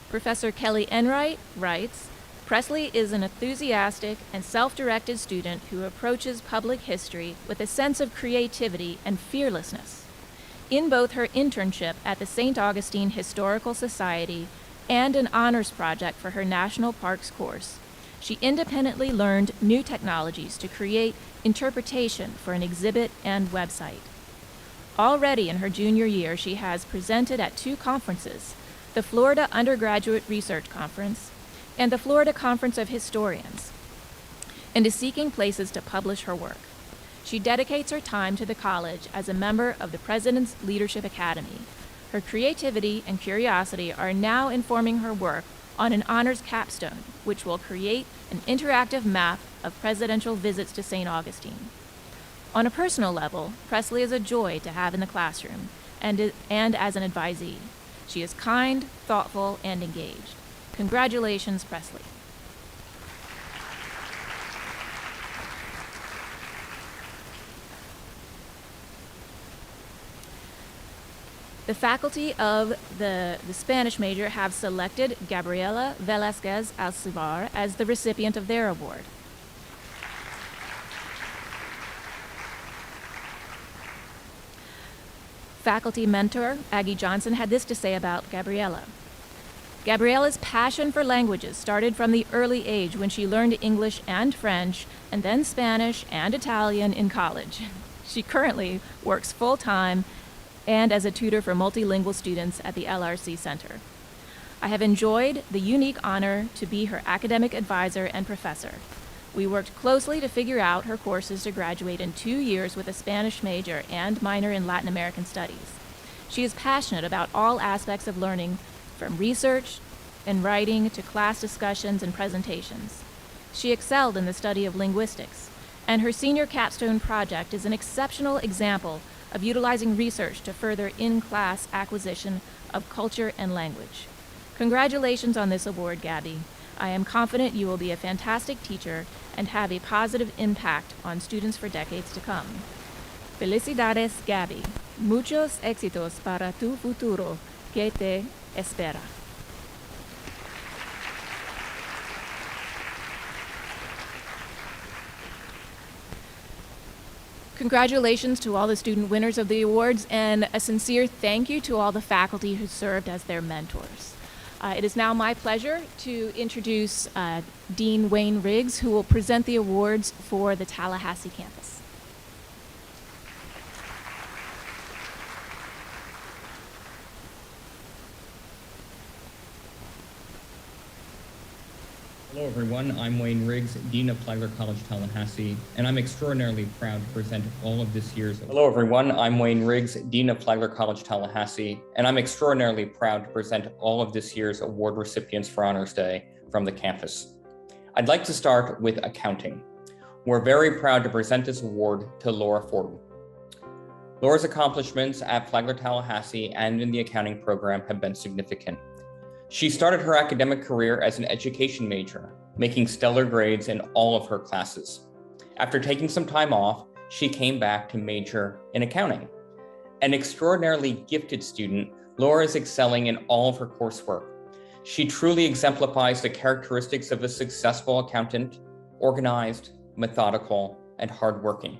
S6: Professor Kelly Enright writes, Presley is an enthusiastic and self-directed student who approaches public history with a sense of creativity and fearlessness. In both her internship at the St. Augustine Historical Society and an honors project for her National Parks course, she independently learned new technologies to create interpretation for an exhibit and website. Already in her junior year, she has presented at 2 conferences, the Florida Undergraduate Research Conference and the Florida Conference of Historians, and is seeking places to publish her work. She dedicates her time to the college as a member of the President's Leadership Academy. Her creativity and curiosity are now informing her work on an honors capstone, which will create an interactive map of presidential visits to St. Augustine. On a personal level, Presley is a joy to have in the classroom and as an advisee. She is kind, thoughtful, and engaged. Congratulations, Presley. The faculty of the Spanish major have selected Gabriela Velázquez Alcivar as the recipient of their award. Faculty mentor Aggie Johnson had this to say about Gabriela. Gabriela's passion for languages started from the early age when she learned English and French, and then Spanish and Italian in college. She currently works full-time and as a tutor for multilingual students at the LRC Center. I have enjoyed the unique honor to be her academic advisor and professor. We worked closely to figure out her courses to graduate in 2 years with a Spanish major and minor in Latin American studies. She is passionate about all aspects of learning, from research and writing to class discussions and presentations. She excelled in the study of linguistics, and her senior capstone project is an exceptional example of utilizing research to further in-class acquisition of culture and language. Congratulations on this award, Gabby. I am confident you will be a fantastic teacher and have a positive impact on students for decades to come. Felicidades, Gabby. Muchos éxitos para tu futuro que te espera. Congratulations to all the student winners of the awards, and a sincere thank you to all the faculty who served as their mentors. It is now my pleasure to introduce Dean Wayne Riggs, who will present the awards for the Tallahassee campus.
S7: Hello everyone, I'm Wayne Riggs, Dean of Flagler College, Tallahassee, and I'm extraordinarily proud to present all of this year's. Hello everyone, I'm Wayne Riggs, Dean of Flagler College, Tallahassee, and I'm extraordinarily proud to present all of this year's award recipients for Honors Day from the campus. I'd like to start with accounting. We're very proud to present this award to Laura Ford. Laura's accomplishments at Flagler Tallahassee and in the accounting program have been significant. She started her academic career as an education major, making stellar grades in all of her classes. After taking some time off, she came back to major in accounting. An extraordinarily gifted student, Laura is excelling in all of her coursework. She truly exemplifies the characteristics of a successful accountant, organized, methodical, and hardworking.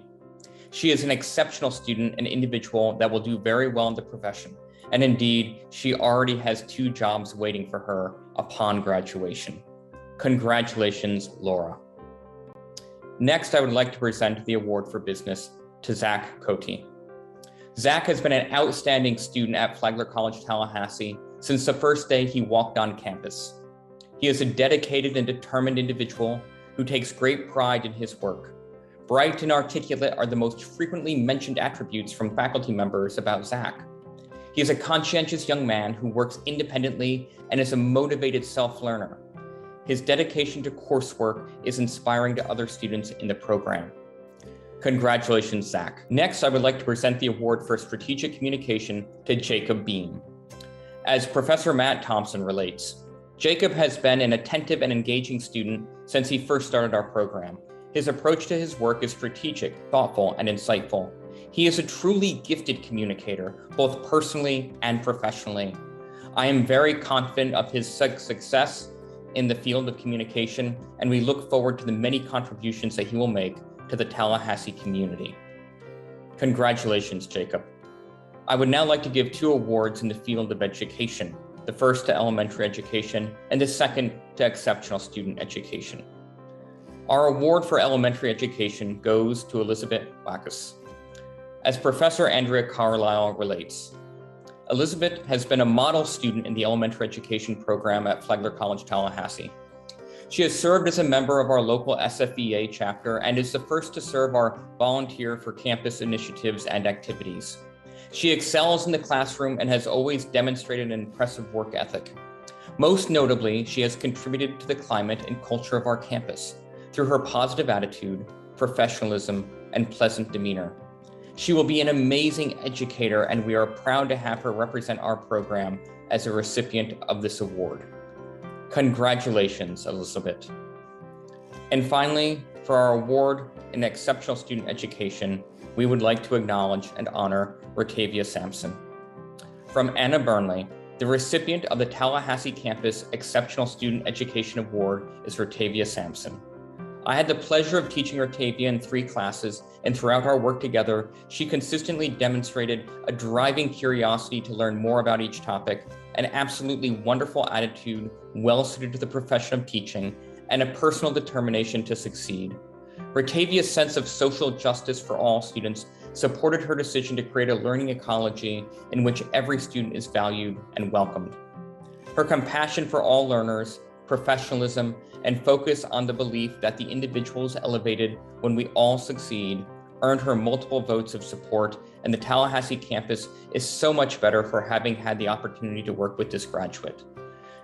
S7: She is an exceptional student and individual that will do very well in the profession. And indeed, she already has 2 jobs waiting for her upon graduation. Congratulations, Laura. Next, I would like to present the award for business to Zach Cote. Zach has been an outstanding student at Flagler College, Tallahassee since the first day he walked on campus. He is a dedicated and determined individual who takes great pride in his work. Bright and articulate are the most frequently mentioned attributes from faculty members about Zach. He is a conscientious young man who works independently and is a motivated self-learner. His dedication to coursework is inspiring to other students in the program. Congratulations, Zach. Next, I would like to present the award for strategic communication to Jacob Beam. As Professor Matt Thompson relates, Jacob has been an attentive and engaging student since he first started our program. His approach to his work is strategic, thoughtful, and insightful. He is a truly gifted communicator, both personally and professionally. I am very confident of his success in the field of communication, and we look forward to the many contributions that he will make to the Tallahassee community. Congratulations, Jacob. I would now like to give 2 awards in the field of education, the first to elementary education and the second to exceptional student education. Our award for elementary education goes to Elizabeth Bacchus. As Professor Andrea Carlisle relates, Elizabeth has been a model student in the elementary education program at Flagler College, Tallahassee. She has served as a member of our local SFEA chapter and is the first to serve our volunteer for campus initiatives and activities. She excels in the classroom and has always demonstrated an impressive work ethic. Most notably, she has contributed to the climate and culture of our campus through her positive attitude, professionalism, and pleasant demeanor. She will be an amazing educator, and we are proud to have her represent our program as a recipient of this award. Congratulations, Elizabeth. And finally, for our award in exceptional student education, we would like to acknowledge and honor Rotavia Sampson. From Anna Burnley, the recipient of the Tallahassee Campus Exceptional Student Education Award is Rotavia Sampson. I had the pleasure of teaching Rotavia in 3 classes, and throughout our work together, she consistently demonstrated a driving curiosity to learn more about each topic, an absolutely wonderful attitude, well-suited to the profession of teaching, and a personal determination to succeed. Ratavia's sense of social justice for all students supported her decision to create a learning ecology in which every student is valued and welcomed. Her compassion for all learners, professionalism, and focus on the belief that the individual is elevated when we all succeed earned her multiple votes of support, and the Tallahassee campus is so much better for having had the opportunity to work with this graduate.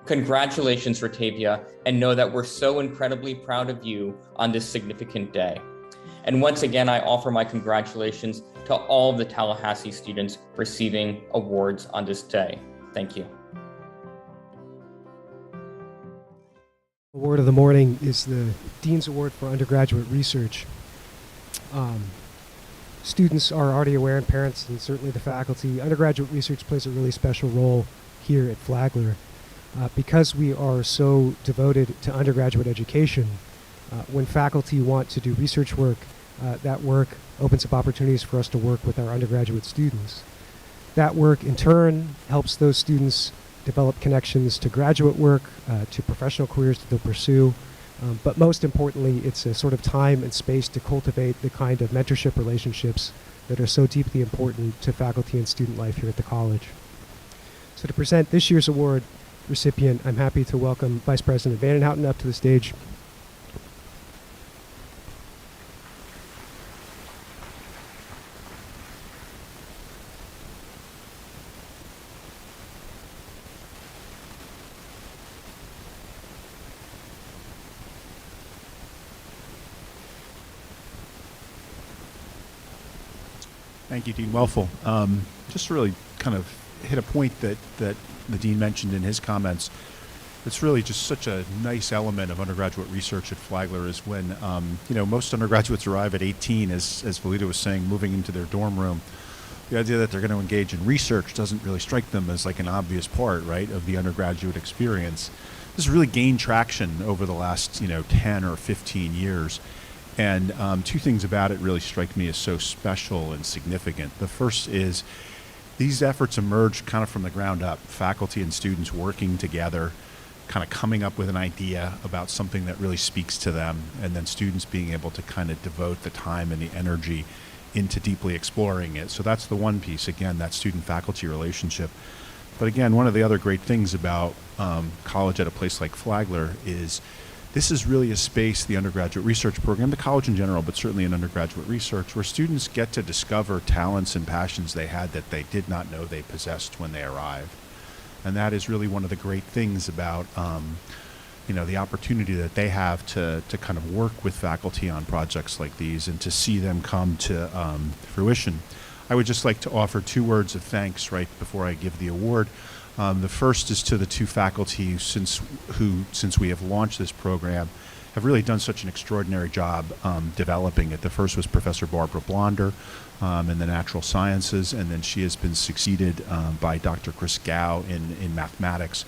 S7: Congratulations, Rotavia, and know that we're so incredibly proud of you on this significant day. And once again, I offer my congratulations to all of the Tallahassee students receiving awards on this day. Thank you.
S2: Award of the morning is the Dean's Award for Undergraduate Research. Students are already aware, and parents, and certainly the faculty, undergraduate research plays a really special role here at Flagler. Because we are so devoted to undergraduate education, when faculty want to do research work, that work opens up opportunities for us to work with our undergraduate students. That work, in turn, helps those students develop connections to graduate work, to professional careers that they'll pursue. But most importantly, it's a sort of time and space to cultivate the kind of mentorship relationships that are so deeply important to faculty and student life here at the college. So to present this year's award recipient, I'm happy to welcome Vice President Vandenhouten up to the stage.
S1: Thank you, Dean Welfel. Just to really kind of hit a point that the Dean mentioned in his comments, it's really just such a nice element of undergraduate research at Flagler is when, most undergraduates arrive at 18, as Valita was saying, moving into their dorm room. The idea that they're going to engage in research doesn't really strike them as like an obvious part, right, of the undergraduate experience. This has really gained traction over the last, 10 or 15 years. And 2 things about it really strike me as so special and significant. The first is these efforts emerge kind of from the ground up, faculty and students working together, kind of coming up with an idea about something that really speaks to them, and then students being able to kind of devote the time and the energy into deeply exploring it. So that's the one piece, again, that student-faculty relationship. But again, one of the other great things about college at a place like Flagler is this is really a space, the undergraduate research program, the college in general, but certainly in undergraduate research, where students get to discover talents and passions they had that they did not know they possessed when they arrived. And that is really one of the great things about the opportunity that they have to kind of work with faculty on projects like these and to see them come to fruition. I would just like to offer 2 words of thanks right before I give the award. The first is to the 2 faculty who, since we have launched this program, have really done such an extraordinary job developing it. The first was Professor Barbara Blonder in the natural sciences, and then she has been succeeded by Dr. Chris Gao in mathematics.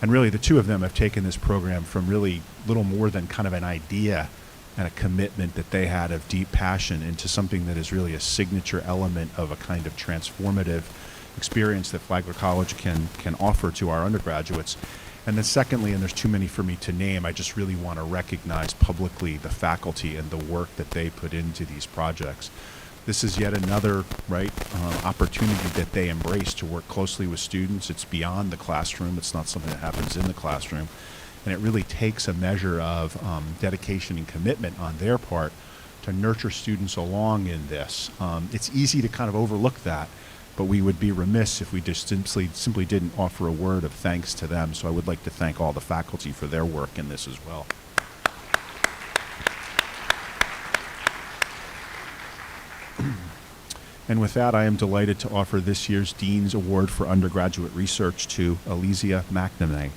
S1: And really, the 2 of them have taken this program from really little more than kind of an idea and a commitment that they had of deep passion into something that is really a signature element of a kind of transformative experience that Flagler College can offer to our undergraduates. And then secondly, and there's too many for me to name, I just really want to recognize publicly the faculty and the work that they put into these projects. This is yet another opportunity that they embrace to work closely with students. It's beyond the classroom. It's not something that happens in the classroom. And it really takes a measure of dedication and commitment on their part to nurture students along in this. It's easy to kind of overlook that, but we would be remiss if we just simply didn't offer a word of thanks to them. So I would like to thank all the faculty for their work in this as well. And with that, I am delighted to offer this year's Dean's Award for Undergraduate Research to Elysia McNamee.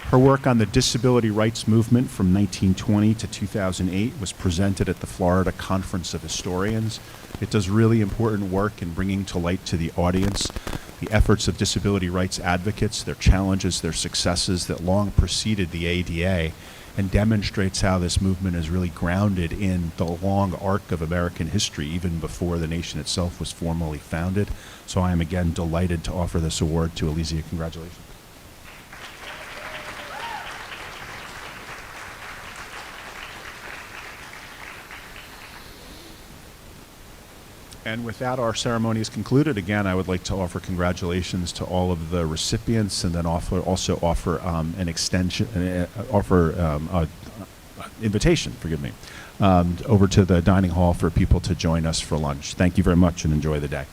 S1: Her work on the disability rights movement from 1920 to 2008 was presented at the Florida Conference of Historians. It does really important work in bringing to light to the audience the efforts of disability rights advocates, their challenges, their successes that long preceded the ADA, and demonstrates how this movement is really grounded in the long arc of American history, even before the nation itself was formally founded. So I am again delighted to offer this award to Elysia. Congratulations. And with that, our ceremony is concluded. Again, I would like to offer congratulations to all of the recipients, and then also offer an extension, invitation, forgive me, over to the dining hall for people to join us for lunch. Thank you very much and enjoy the day.